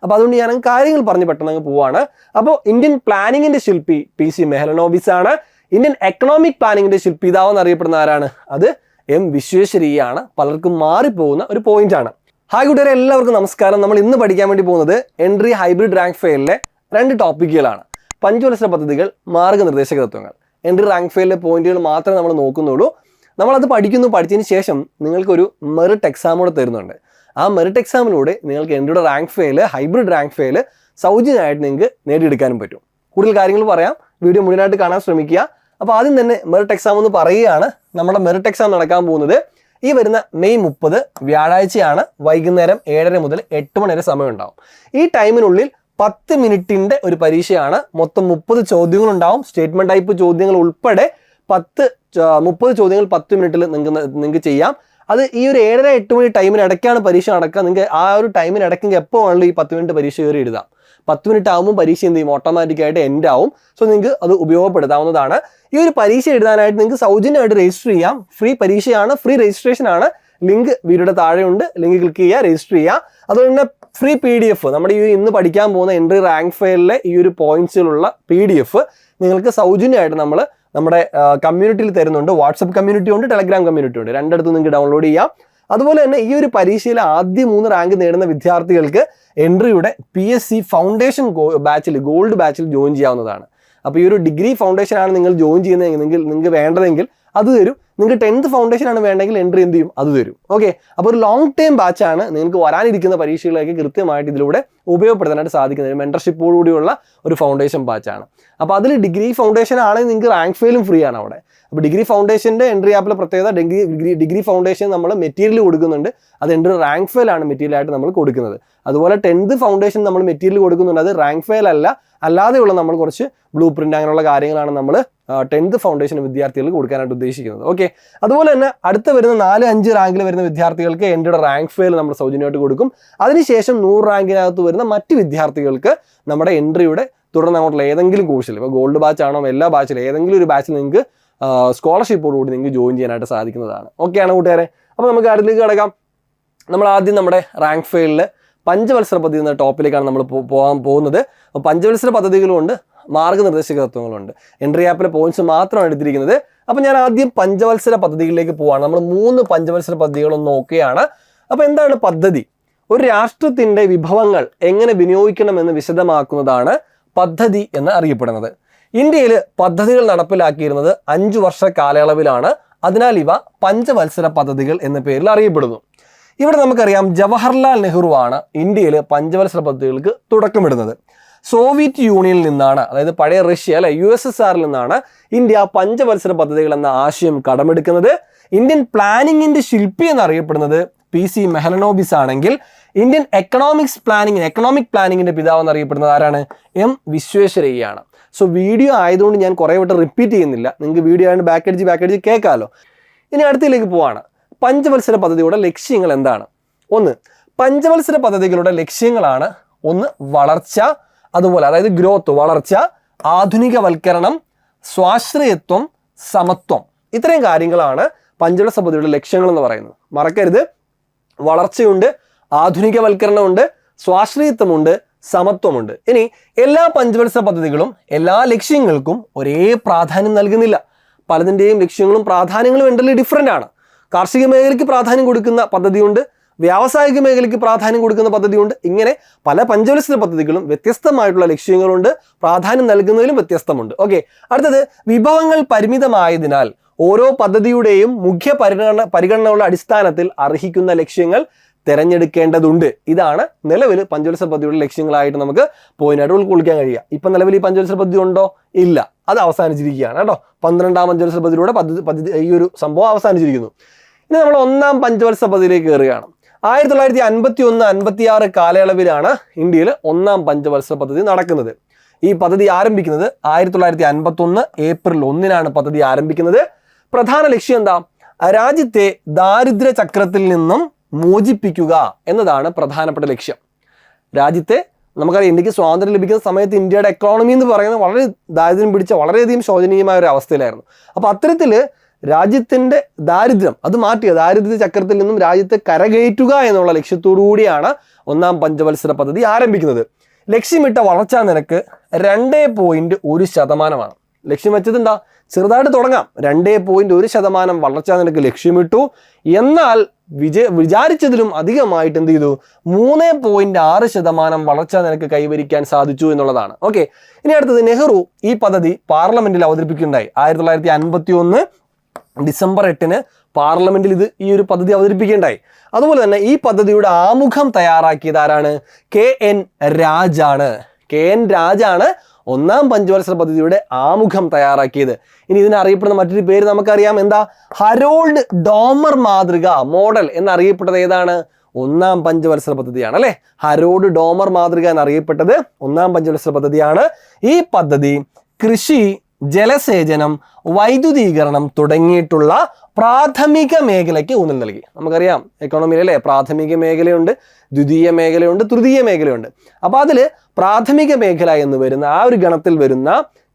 അപ്പോൾ അതുകൊണ്ട് ഞാൻ കാര്യങ്ങൾ പറഞ്ഞ് പെട്ടെന്ന് പോവാണ്. അപ്പോൾ ഇന്ത്യൻ പ്ലാനിങ്ങിന്റെ ശില്പി PC മെഹ്ലനോബിസ് ആണ്. ഇന്ത്യൻ എക്കണോമിക് പ്ലാനിങ്ങിന്റെ ശില്പിതാവെന്ന് അറിയപ്പെടുന്ന ആരാണ്? അത് M വിശ്വേശ്വരയ്യാണ്. പലർക്കും മാറിപ്പോകുന്ന ഒരു പോയിന്റ് ആണ്. ഹായ് കൂട്ടുകാരെ, എല്ലാവർക്കും നമസ്കാരം. നമ്മൾ ഇന്ന് പഠിക്കാൻ വേണ്ടി പോകുന്നത് എൻട്രി ഹൈബ്രിഡ് റാങ്ക് ഫെയിലിലെ 2 ടോപ്പിക്കുകളാണ്. പഞ്ചവത്സര പദ്ധതികൾ, മാർഗ്ഗനിർദ്ദേശക തത്വങ്ങൾ. എൻട്രി റാങ്ക് ഫെയിലിലെ പോയിന്റുകൾ മാത്രമേ നമ്മൾ നോക്കുന്നുള്ളൂ. നമ്മളത് പഠിച്ചതിന് ശേഷം നിങ്ങൾക്കൊരു മെറിറ്റ് എക്സാം കൂടെ തരുന്നുണ്ട്. ആ മെറിറ്റ് എക്സാമിലൂടെ നിങ്ങൾക്ക് എൻട്രിയുടെ റാങ്ക് ഫെയിൽ, ഹൈബ്രിഡ് റാങ്ക് ഫെയിൽ സൗജന്യമായിട്ട് നിങ്ങൾക്ക് നേടിയെടുക്കാനും പറ്റും. കൂടുതൽ കാര്യങ്ങൾ പറയാം, വീഡിയോ മുഴുവനായിട്ട് കാണാൻ ശ്രമിക്കുക. അപ്പോൾ ആദ്യം തന്നെ മെറിറ്റ് എക്സാം എന്ന് പറയുകയാണ്. നമ്മുടെ മെറിറ്റ് എക്സാം നടക്കാൻ പോകുന്നത് ഈ വരുന്ന മെയ് 30 വ്യാഴാഴ്ചയാണ്. വൈകുന്നേരം 7:30 മുതൽ 8 മണി വരെ സമയം ഉണ്ടാവും. ഈ ടൈമിനുള്ളിൽ 10 മിനിറ്റിൻ്റെ ഒരു പരീക്ഷയാണ്. മൊത്തം 30 ചോദ്യങ്ങളുണ്ടാവും. സ്റ്റേറ്റ്മെന്റ് ടൈപ്പ് ചോദ്യങ്ങൾ ഉൾപ്പെടെ 30 ചോദ്യങ്ങൾ 10 മിനിറ്റിൽ നിങ്ങൾക്ക് ചെയ്യാം. അത് ഈ ഒരു 7:30-8 മണി ടൈമിനിടയ്ക്കാണ് പരീക്ഷ നടക്കുക. നിങ്ങൾക്ക് ആ ഒരു ടൈമിനിടയ്ക്കെങ്കിൽ എപ്പോൾ വേണമെങ്കിലും ഈ 10 മിനിറ്റ് പരീക്ഷ കയറി എഴുതാം. 10 മിനിറ്റ് ആകുമ്പോൾ പരീക്ഷ എന്ത് ചെയ്യും? ഓട്ടോമാറ്റിക്കായിട്ട് എൻഡ് ആവും. സോ നിങ്ങൾക്ക് അത് ഉപയോഗപ്പെടുത്താവുന്നതാണ്. ഈ ഒരു പരീക്ഷ എഴുതാനായിട്ട് നിങ്ങൾക്ക് സൗജന്യമായിട്ട് രജിസ്റ്റർ ചെയ്യാം. ഫ്രീ പരീക്ഷയാണ്, ഫ്രീ രജിസ്ട്രേഷൻ ആണ്. ലിങ്ക് വീഡിയോയുടെ താഴെയുണ്ട്. ലിങ്ക് ക്ലിക്ക് ചെയ്യുക, രജിസ്റ്റർ ചെയ്യുക. അതുപോലെ തന്നെ ഫ്രീ PDF, നമ്മുടെ ഈ ഇന്ന് പഠിക്കാൻ പോകുന്ന എൻട്രി റാങ്ക് ഫെയിലിലെ ഈ ഒരു പോയിന്റ്സിലുള്ള PDF നിങ്ങൾക്ക് സൗജന്യമായിട്ട് നമ്മുടെ കമ്മ്യൂണിറ്റിയിൽ തരുന്നുണ്ട്. വാട്സപ്പ് കമ്മ്യൂണിറ്റി ഉണ്ട്, ടെലഗ്രാം കമ്മ്യൂണിറ്റി ഉണ്ട്. രണ്ടിടത്തും നിങ്ങൾക്ക് ഡൗൺലോഡ് ചെയ്യാം. അതുപോലെ തന്നെ ഈ ഒരു പരീക്ഷയിൽ ആദ്യ 3 റാങ്ക് നേടുന്ന വിദ്യാർത്ഥികൾക്ക് എൻട്രിയുടെ PSC ഫൗണ്ടേഷൻ ബാച്ചിൽ, ഗോൾഡ് ബാച്ചിൽ ജോയിൻ ചെയ്യാവുന്നതാണ്. അപ്പോൾ ഈ ഒരു ഡിഗ്രി ഫൗണ്ടേഷൻ ആണ് നിങ്ങൾ ജോയിൻ ചെയ്യുന്നതെങ്കിൽ, നിങ്ങൾക്ക് വേണ്ടതെങ്കിൽ അത് തരും. നിങ്ങൾക്ക് 10th ഫൗണ്ടേഷൻ ആണ് വേണ്ടെങ്കിൽ എൻട്രി എന്ത് ചെയ്യും? അത് തരും. ഓക്കെ, അപ്പോൾ ഒരു ലോങ് ടൈം ബാച്ചാണ്. നിങ്ങൾക്ക് വരാനിരിക്കുന്ന പരീക്ഷകളൊക്കെ കൃത്യമായിട്ട് ഇതിലൂടെ ഉപയോഗപ്പെടുത്താനായിട്ട് സാധിക്കുന്നത്. മെന്റർഷിപ്പോടുകൂടിയുള്ള ഒരു ഫൗണ്ടേഷൻ ബാച്ചാണ്. അപ്പോൾ അതിൽ ഡിഗ്രി ഫൗണ്ടേഷൻ ആണെങ്കിൽ നിങ്ങൾക്ക് റാങ്ക് ഫെയിലും ഫ്രീ ആണ് അവിടെ. അപ്പോൾ ഡിഗ്രി ഫൗണ്ടേഷൻ്റെ എൻട്രി ആപ്പിലെ പ്രത്യേകത, ഡിഗ്രി ഫൗണ്ടേഷൻ നമ്മൾ മെറ്റീരിയൽ കൊടുക്കുന്നുണ്ട്. അത് എൻട്രി റാങ്ക് ഫെയിൽ ആണ് മെറ്റീരിയലായിട്ട് നമ്മൾ കൊടുക്കുന്നത്. അതുപോലെ 10th ഫൗണ്ടേഷൻ നമ്മൾ മെറ്റീരിയൽ കൊടുക്കുന്നുണ്ട്. അത് റാങ്ക് ഫെയിൽ അല്ല, അല്ലാതെയുള്ള നമ്മൾ കുറച്ച് ബ്ലൂ പ്രിന്റ് അങ്ങനെയുള്ള കാര്യങ്ങളാണ് നമ്മൾ 10th ഫൗണ്ടേഷൻ വിദ്യാർത്ഥികൾക്ക് കൊടുക്കാനായിട്ട് ഉദ്ദേശിക്കുന്നത്. ഓക്കെ, അതുപോലെ തന്നെ അടുത്ത വരുന്ന 4-5 റാങ്കിൽ വരുന്ന വിദ്യാർത്ഥികൾക്ക് എൻട്രിയുടെ റാങ്ക് ഫെയിൽ നമ്മൾ സൗജന്യമായിട്ട് കൊടുക്കും. അതിനുശേഷം 100 റാങ്കിനകത്ത് വരുന്ന മറ്റ് വിദ്യാർത്ഥികൾക്ക് നമ്മുടെ എൻട്രിയുടെ തുടർന്ന് അങ്ങോട്ടുള്ള ഏതെങ്കിലും കോഴ്സിൽ, ഇപ്പോൾ ഗോൾഡ് ബാച്ച് ആണോ എല്ലാ ബാച്ചിലും ഏതെങ്കിലും ഒരു ബാച്ചിൽ നിങ്ങൾക്ക് സ്കോളർഷിപ്പോടുകൂടി നിങ്ങൾക്ക് ജോയിൻ ചെയ്യാനായിട്ട് സാധിക്കുന്നതാണ്. ഓക്കെയാണ് കൂട്ടുകാരെ. അപ്പോൾ നമുക്ക് കാര്യത്തിലേക്ക് കിടക്കാം. നമ്മൾ ആദ്യം നമ്മുടെ റാങ്ക് ഫെയിലിൽ പഞ്ചവത്സര പദ്ധതി എന്ന ടോപ്പിലേക്കാണ് നമ്മൾ പോകാൻ പോകുന്നത്. അപ്പോൾ പഞ്ചവത്സര പദ്ധതികളുണ്ട്, മാർഗ്ഗനിർദ്ദേശക തത്വങ്ങളുണ്ട്. എൻട്രി ആപ്പിലെ പോയിന്റ്സ് മാത്രമാണ് എടുത്തിരിക്കുന്നത്. അപ്പോൾ ഞാൻ ആദ്യം പഞ്ചവത്സര പദ്ധതികളിലേക്ക് പോവാണ്. നമ്മൾ 3 പഞ്ചവത്സര പദ്ധതികളൊന്ന് നോക്കുകയാണ്. അപ്പോൾ എന്താണ് പദ്ധതി? ഒരു രാഷ്ട്രത്തിൻ്റെ വിഭവങ്ങൾ എങ്ങനെ വിനിയോഗിക്കണമെന്ന് വിശദമാക്കുന്നതാണ് പദ്ധതി എന്ന് അറിയപ്പെടുന്നത്. ഇന്ത്യയിൽ പദ്ധതികൾ നടപ്പിലാക്കിയിരുന്നത് 5 വർഷ കാലയളവിലാണ്. അതിനാൽ ഇവ പഞ്ചവത്സര പദ്ധതികൾ എന്ന പേരിൽ അറിയപ്പെടുന്നു. ഇവിടെ നമുക്കറിയാം, ജവഹർലാൽ നെഹ്റു ആണ് ഇന്ത്യയിൽ പഞ്ചവത്സര പദ്ധതികൾക്ക് തുടക്കമിടുന്നത്. സോവിയറ്റ് യൂണിയനിൽ നിന്നാണ്, അതായത് പഴയ റഷ്യ അല്ലെ USSRൽ നിന്നാണ് ഇന്ത്യ പഞ്ചവത്സര പദ്ധതികൾ എന്ന ആശയം കടമെടുക്കുന്നത്. ഇന്ത്യൻ പ്ലാനിങ്ങിന്റെ ശില്പി എന്നറിയപ്പെടുന്നത് PC മെഹ്ലനോബിസ് ആണെങ്കിൽ ഇന്ത്യൻ എക്കണോമിക് പ്ലാനിങ്ങിന്റെ പിതാവ് എന്നറിയപ്പെടുന്നത് ആരാണ്? M വിശ്വേശ്വരയ്യാണ്. സോ വീഡിയോ ആയതുകൊണ്ട് ഞാൻ കുറേ വട്ടം റിപ്പീറ്റ് ചെയ്യുന്നില്ല. നിങ്ങൾക്ക് വീഡിയോ ആയതുകൊണ്ട് ബാക്ക് അടിച്ച് കേൾക്കാമല്ലോ. ഇനി അടുത്തതിലേക്ക് പോവാണ്. പഞ്ചവത്സര പദ്ധതിയുടെ ലക്ഷ്യങ്ങൾ എന്താണ്? പഞ്ചവത്സര പദ്ധതികളുടെ ലക്ഷ്യങ്ങളാണ് 1 വളർച്ച, അതുപോലെ അതായത് ഗ്രോത്ത്, വളർച്ച, ആധുനികവൽക്കരണം, സ്വാശ്രയത്വം, സമത്വം. ഇത്രയും കാര്യങ്ങളാണ് പഞ്ചവത്സര പദ്ധതിയുടെ ലക്ഷ്യങ്ങൾ എന്ന് പറയുന്നത്. മറക്കരുത്, വളർച്ചയുണ്ട്, ആധുനികവൽക്കരണമുണ്ട്, സ്വാശ്രയത്വമുണ്ട്, സമത്വമുണ്ട്. ഇനി എല്ലാ പഞ്ചവത്സര പദ്ധതികളും എല്ലാ ലക്ഷ്യങ്ങൾക്കും ഒരേ പ്രാധാന്യം നൽകുന്നില്ല. പലതിൻ്റെയും ലക്ഷ്യങ്ങളും പ്രാധാന്യങ്ങളും എൻ്റർലി ഡിഫറൻ്റ് ആണ്. കാർഷിക മേഖലയ്ക്ക് പ്രാധാന്യം കൊടുക്കുന്ന പദ്ധതിയുണ്ട്, വ്യാവസായിക മേഖലയ്ക്ക് പ്രാധാന്യം കൊടുക്കുന്ന പദ്ധതിയുണ്ട്. ഇങ്ങനെ പല പഞ്ചവത്സര പദ്ധതികളും വ്യത്യസ്തമായിട്ടുള്ള ലക്ഷ്യങ്ങളുണ്ട്, പ്രാധാന്യം നൽകുന്നതിലും വ്യത്യസ്തമുണ്ട്. ഓക്കെ, അടുത്തത് വിഭവങ്ങൾ പരിമിതമായതിനാൽ ഓരോ പദ്ധതിയുടെയും മുഖ്യ പരിഗണനകളുടെ അടിസ്ഥാനത്തിൽ അർഹിക്കുന്ന ലക്ഷ്യങ്ങൾ തിരഞ്ഞെടുക്കേണ്ടതുണ്ട്. ഇതാണ് നിലവിൽ പഞ്ചവത്സര പദ്ധതിയുടെ ലക്ഷ്യങ്ങളായിട്ട് നമുക്ക് പോയിന്റായിട്ട് ഉൾക്കൊള്ളിക്കാൻ കഴിയുക. ഇപ്പം നിലവിൽ ഈ പഞ്ചവത്സര പദ്ധതി ഉണ്ടോ? ഇല്ല, അത് അവസാനിച്ചിരിക്കുകയാണ് കേട്ടോ. 12ാം പഞ്ചവത്സര പദ്ധതിയുടെ പദ്ധതി ഈ ഒരു സംഭവം അവസാനിച്ചിരിക്കുന്നു. ഇനി നമ്മൾ 1ാം പഞ്ചവത്സര പദ്ധതിയിലേക്ക് കയറുകയാണ്. 1951-56 കാലയളവിലാണ് ഇന്ത്യയിൽ 1ാം പഞ്ചവത്സര പദ്ധതി നടക്കുന്നത്. ഈ പദ്ധതി ആരംഭിക്കുന്നത് 1951 ഏപ്രിൽ 1-നാണ് പദ്ധതി ആരംഭിക്കുന്നത്. പ്രധാന ലക്ഷ്യം എന്താ? രാജ്യത്തെ ദാരിദ്ര്യ ചക്രത്തിൽ നിന്നും മോചിപ്പിക്കുക എന്നതാണ് പ്രധാനപ്പെട്ട ലക്ഷ്യം. രാജ്യത്തെ നമുക്കറിയാം, ഇന്ത്യക്ക് സ്വാതന്ത്ര്യം ലഭിക്കുന്ന സമയത്ത് ഇന്ത്യയുടെ എക്കോണമി എന്ന് പറയുന്നത് വളരെ ദാരിദ്ര്യം പിടിച്ച വളരെയധികം ശോചനീയമായ ഒരു അവസ്ഥയിലായിരുന്നു. അപ്പോൾ അത്തരത്തിൽ രാജ്യത്തിൻ്റെ ദാരിദ്ര്യം അത് മാറ്റുക, ദാരിദ്ര്യ ചക്രത്തിൽ നിന്നും രാജ്യത്തെ കരകയറ്റുക എന്നുള്ള ലക്ഷ്യത്തോടു കൂടിയാണ് ഒന്നാം പഞ്ചവത്സര പദ്ധതി ആരംഭിക്കുന്നത്. ലക്ഷ്യമിട്ട വളർച്ചാ നിരക്ക് 2.1%. ലക്ഷ്യം വെച്ചത് ചെറുതായിട്ട് തുടങ്ങാം. 2.1% വളർച്ചാ നിരക്ക് ലക്ഷ്യമിട്ടു. എന്നാൽ വിചാരിച്ചതിലും അധികമായിട്ട് എന്ത് ചെയ്തു? 3.6% വളർച്ചാ നിരക്ക് കൈവരിക്കാൻ സാധിച്ചു എന്നുള്ളതാണ്. ഓക്കെ, ഇനി അടുത്തത് നെഹ്റു ഈ പദ്ധതി പാർലമെന്റിൽ അവതരിപ്പിക്കുകയുണ്ടായി. 1951 ഡിസംബർ 8 പാർലമെന്റിൽ ഈ ഒരു പദ്ധതി അവതരിപ്പിക്കുകയുണ്ടായി. അതുപോലെ തന്നെ ഈ പദ്ധതിയുടെ ആമുഖം തയ്യാറാക്കിയത് ആരാണ്? KN രാജാണ്. KN രാജാണ് ഒന്നാം പഞ്ചവത്സര പദ്ധതിയുടെ ആമുഖം തയ്യാറാക്കിയത്. ഇനി ഇതിനറിയപ്പെടുന്ന മറ്റൊരു പേര് നമുക്കറിയാം. എന്താ? ഹരോൾഡ് ഡോമർ മാതൃക മോഡൽ എന്നറിയപ്പെട്ടത് ഏതാണ്? ഒന്നാം പഞ്ചവത്സര പദ്ധതിയാണ് അല്ലെ. ഹരോൾഡ് ഡോമർ മാതൃക എന്നറിയപ്പെട്ടത് ഒന്നാം പഞ്ചവത്സര പദ്ധതിയാണ്. ഈ പദ്ധതി കൃഷി, ജലസേചനം, വൈദ്യുതീകരണം തുടങ്ങിയിട്ടുള്ള പ്രാഥമിക മേഖലയ്ക്ക് ഊന്നൽ നൽകി. നമുക്കറിയാം എക്കോണമിയിൽ അല്ലേ, പ്രാഥമിക മേഖലയുണ്ട്, ദ്വിതീയ മേഖലയുണ്ട്, തൃതീയ മേഖലയുണ്ട്. അപ്പോൾ അതിൽ പ്രാഥമിക മേഖല എന്ന് വരുന്ന ആ ഒരു ഗണത്തിൽ വരുന്ന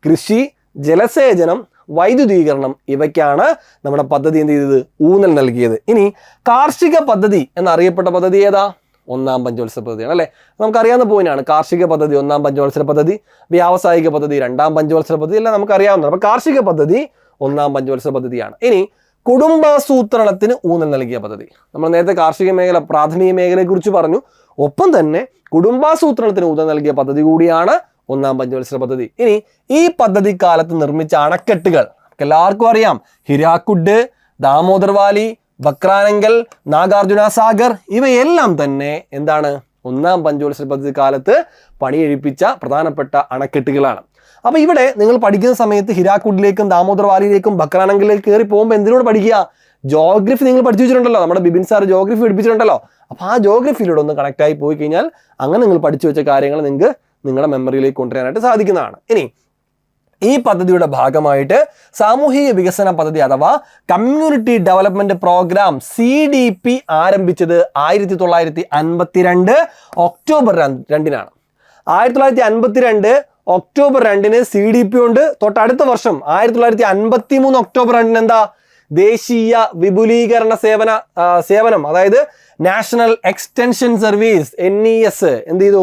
കൃഷി, ജലസേചനം, വൈദ്യുതീകരണം ഇവയ്ക്കാണ് നമ്മുടെ പദ്ധതി എന്ത് ചെയ്തത്? ഊന്നൽ നൽകിയത്. ഇനി കാർഷിക പദ്ധതി എന്നറിയപ്പെട്ട പദ്ധതി ഏതാ? ഒന്നാം പഞ്ചവത്സര പദ്ധതിയാണ് അല്ലെ. നമുക്കറിയാവുന്ന പോയിന്റാണ്. കാർഷിക പദ്ധതി ഒന്നാം പഞ്ചവത്സര പദ്ധതി, വ്യാവസായിക പദ്ധതി രണ്ടാം പഞ്ചവത്സര പദ്ധതി എല്ലാം നമുക്കറിയാവുന്നതാണ്. അപ്പൊ കാർഷിക പദ്ധതി ഒന്നാം പഞ്ചവത്സര പദ്ധതിയാണ്. ഇനി കുടുംബാസൂത്രണത്തിന് ഊന്നൽ നൽകിയ പദ്ധതി. നമ്മൾ നേരത്തെ കാർഷിക മേഖല, പ്രാഥമിക മേഖലയെ കുറിച്ച് പറഞ്ഞു. ഒപ്പം തന്നെ കുടുംബാസൂത്രണത്തിന് ഊന്നൽ നൽകിയ പദ്ധതി കൂടിയാണ് ഒന്നാം പഞ്ചവത്സര പദ്ധതി. ഇനി ഈ പദ്ധതി കാലത്ത് നിർമ്മിച്ച അണക്കെട്ടുകൾ എല്ലാവർക്കും അറിയാം. ഹിരാക്കുഡ്, ദാമോദർ വാലി, ബക്രാനങ്കൽ, നാഗാർജുന സാഗർ ഇവയെല്ലാം തന്നെ എന്താണ്? ഒന്നാം പഞ്ചവത്സര പദ്ധതി കാലത്ത് പണിയെഴുപ്പിച്ച പ്രധാനപ്പെട്ട അണക്കെട്ടുകളാണ്. അപ്പൊ ഇവിടെ നിങ്ങൾ പഠിക്കുന്ന സമയത്ത് ഹിരാക്കുഡിലേക്കും ദാമോദർ വാലിയിലേക്കും ബക്രാനങ്കലിലേക്ക് കയറി പോകുമ്പോൾ എന്തിനോട് പഠിക്കുക? ജോഗ്രഫി നിങ്ങൾ പഠിച്ചു വെച്ചിട്ടുണ്ടല്ലോ. നമ്മുടെ ബിപിൻ സാർ ജോഗ്രഫി പഠിപ്പിച്ചിട്ടുണ്ടല്ലോ. അപ്പൊ ആ ജോഗ്രഫിയിലൂടെ ഒന്ന് കണക്ട് ആയി പോയി കഴിഞ്ഞാൽ അങ്ങനെ നിങ്ങൾ പഠിച്ചു വെച്ച കാര്യങ്ങൾ നിങ്ങൾക്ക് നിങ്ങളുടെ മെമ്മറിയിലേക്ക് കൊണ്ടുവരാനായിട്ട് സാധിക്കുന്നതാണ്. ഇനി ഈ പദ്ധതിയുടെ ഭാഗമായിട്ട് സാമൂഹിക വികസന പദ്ധതി അഥവാ കമ്മ്യൂണിറ്റി ഡെവലപ്മെന്റ് പ്രോഗ്രാം CDP ആരംഭിച്ചത് 1952 ഒക്ടോബർ 2-നാണ്. 1952 ഒക്ടോബർ 2-ന് CDP ഉണ്ട്. തൊട്ടടുത്ത വർഷം 1953 ഒക്ടോബർ 2-ന് എന്താ? ദേശീയ വിപുലീകരണ സേവനം അതായത് നാഷണൽ എക്സ്റ്റൻഷൻ സർവീസ് NES എന്ത് ചെയ്തു?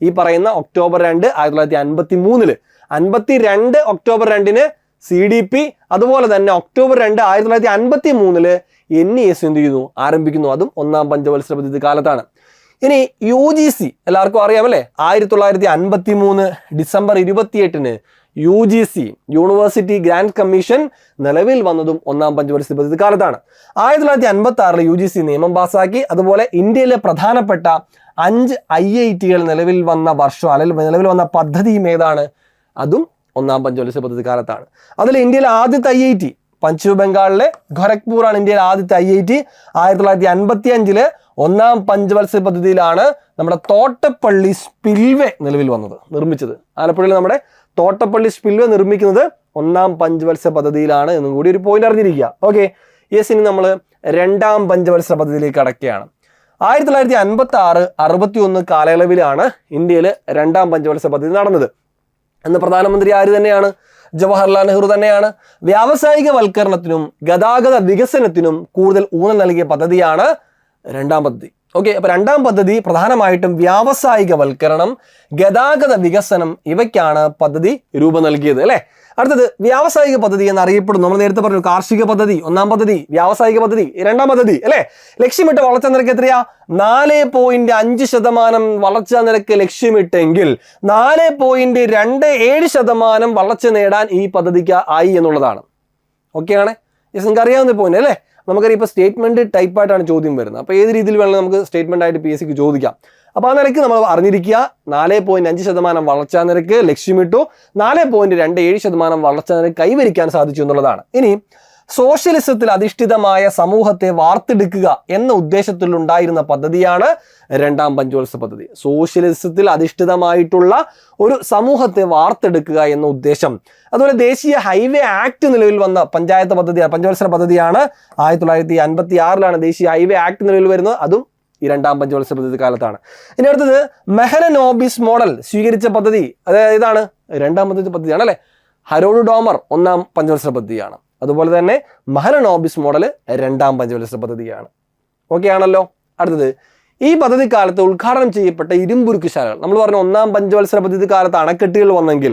ഈ പറയുന്ന ഒക്ടോബർ 2 1953 52 ഒക്ടോബർ 2-ന് CDP, അതുപോലെ തന്നെ ഒക്ടോബർ 2 1953 NES എന്ത് ചെയ്യുന്നു? ആരംഭിക്കുന്നു. അതും ഒന്നാം പഞ്ചവത്സര പദ്ധതി കാലത്താണ്. ഇനി UGC എല്ലാവർക്കും അറിയാമല്ലേ. 1953 ഡിസംബർ 28-ന് UGC യൂണിവേഴ്സിറ്റി ഗ്രാൻഡ് കമ്മീഷൻ നിലവിൽ വന്നതും ഒന്നാം പഞ്ചവത്സര പദ്ധതി കാലത്താണ്. 1956 UGC നിയമം പാസാക്കി. അതുപോലെ ഇന്ത്യയിലെ പ്രധാനപ്പെട്ട 5 IIT-കൾ നിലവിൽ വന്ന വർഷം അല്ലെങ്കിൽ നിലവിൽ വന്ന പദ്ധതിയും ഏതാണ്? അതും ഒന്നാം പഞ്ചവത്സര പദ്ധതി കാലത്താണ്. അതിൽ ഇന്ത്യയിലെ ആദ്യത്തെ IIT പശ്ചിമ ബംഗാളിലെ ഖൊരഗ്പൂർ ആണ് ഇന്ത്യയിലെ ആദ്യത്തെ IIT. 1955 ഒന്നാം പഞ്ചവത്സര പദ്ധതിയിലാണ് നമ്മുടെ തോട്ടപ്പള്ളി സ്പിൽവേ നിലവിൽ വന്നത്, നിർമ്മിച്ചത്. ആലപ്പുഴയിൽ നമ്മുടെ തോട്ടപ്പള്ളി സ്പിൽവേ നിർമ്മിക്കുന്നത് ഒന്നാം പഞ്ചവത്സര പദ്ധതിയിലാണ് എന്നും കൂടി ഒരു പോയിന്റ് അറിഞ്ഞിരിക്കുക. Okay, yes. ഇനി നമ്മൾ രണ്ടാം പഞ്ചവത്സര പദ്ധതിയിലേക്ക് കടക്കുകയാണ്. 1956-61 കാലയളവിലാണ് ഇന്ത്യയിൽ രണ്ടാം പഞ്ചവത്സര പദ്ധതി നടന്നത്. അന്ന് പ്രധാനമന്ത്രി ആര് തന്നെയാണ്? ജവഹർലാൽ നെഹ്റു തന്നെയാണ്. വ്യാവസായിക വൽക്കരണത്തിനും ഗതാഗത വികസനത്തിനും കൂടുതൽ ഊന്നൽ നൽകിയ പദ്ധതിയാണ് രണ്ടാം പദ്ധതി. ഓക്കെ, അപ്പൊ രണ്ടാം പദ്ധതി പ്രധാനമായിട്ടും വ്യാവസായിക വൽക്കരണം, ഗതാഗത വികസനം ഇവയ്ക്കാണ് പദ്ധതി രൂപം നൽകിയത് അല്ലെ. അടുത്തത് വ്യാവസായിക പദ്ധതി എന്നറിയപ്പെടുന്നു. നമ്മൾ നേരത്തെ പറഞ്ഞു കാർഷിക പദ്ധതി ഒന്നാം പദ്ധതി, വ്യാവസായിക പദ്ധതി രണ്ടാം പദ്ധതി അല്ലെ. ലക്ഷ്യമിട്ട വളർച്ചാ നിരക്ക് എത്രയാ? 4.5% വളർച്ചാ നിരക്ക് ലക്ഷ്യമിട്ടെങ്കിൽ 4.27% വളർച്ച നേടാൻ ഈ പദ്ധതിക്ക് ആയി എന്നുള്ളതാണ്. ഓക്കെയാണ്. നിങ്ങൾക്ക് അറിയാവുന്ന പോയിന്റ് അല്ലേ. നമുക്കറിയാം ഇപ്പോൾ സ്റ്റേറ്റ്മെന്റ് ടൈപ്പായിട്ടാണ് ചോദ്യം വരുന്നത്. അപ്പോൾ ഏത് രീതിയിൽ വേണമെങ്കിൽ നമുക്ക് സ്റ്റേറ്റ്മെന്റ് ആയിട്ട് PSCക്ക് ചോദിക്കാം. അപ്പോൾ ആ നിരക്ക് നമ്മൾ അറിഞ്ഞിരിക്കുക. 4.5% വളർച്ചാ നിരക്ക് ലക്ഷ്യമിട്ടു, 4.27% വളർച്ചാ നിരക്ക് കൈവരിക്കാൻ സാധിച്ചു എന്നുള്ളതാണ്. ഇനി സോഷ്യലിസത്തിൽ അധിഷ്ഠിതമായ സമൂഹത്തെ വാർത്തെടുക്കുക എന്ന ഉദ്ദേശത്തിലുണ്ടായിരുന്ന പദ്ധതിയാണ് രണ്ടാം പഞ്ചവത്സര പദ്ധതി. സോഷ്യലിസത്തിൽ അധിഷ്ഠിതമായിട്ടുള്ള ഒരു സമൂഹത്തെ വാർത്തെടുക്കുക എന്ന ഉദ്ദേശം. അതുപോലെ ദേശീയ ഹൈവേ ആക്ട് നിലവിൽ വന്ന പഞ്ചവത്സര പദ്ധതിയാണ്. 1956 ദേശീയ ഹൈവേ ആക്ട് നിലവിൽ വരുന്നത്. അതും ഈ രണ്ടാം പഞ്ചവത്സര പദ്ധതി കാലത്താണ്. ഇനി അടുത്തത് മെഹലനോബിസ് മോഡൽ സ്വീകരിച്ച പദ്ധതി അതായതാണ് രണ്ടാം പദ്ധതിയാണ് അല്ലെ. ഹരോൾഡ് ഡോമർ ഒന്നാം പഞ്ചവത്സര പദ്ധതിയാണ്. അതുപോലെ തന്നെ മെഹലനോബിസ് മോഡൽ രണ്ടാം പഞ്ചവത്സര പദ്ധതിയാണ്. ഓക്കെ ആണല്ലോ. അടുത്തത് ഈ പദ്ധതി കാലത്ത് ഉദ്ഘാടനം ചെയ്യപ്പെട്ട ഇരുമ്പുരുക്കുശാലകൾ, നമ്മൾ പറഞ്ഞു ഒന്നാം പഞ്ചവത്സര പദ്ധതി കാലത്ത് അണക്കെട്ടുകൾ വന്നെങ്കിൽ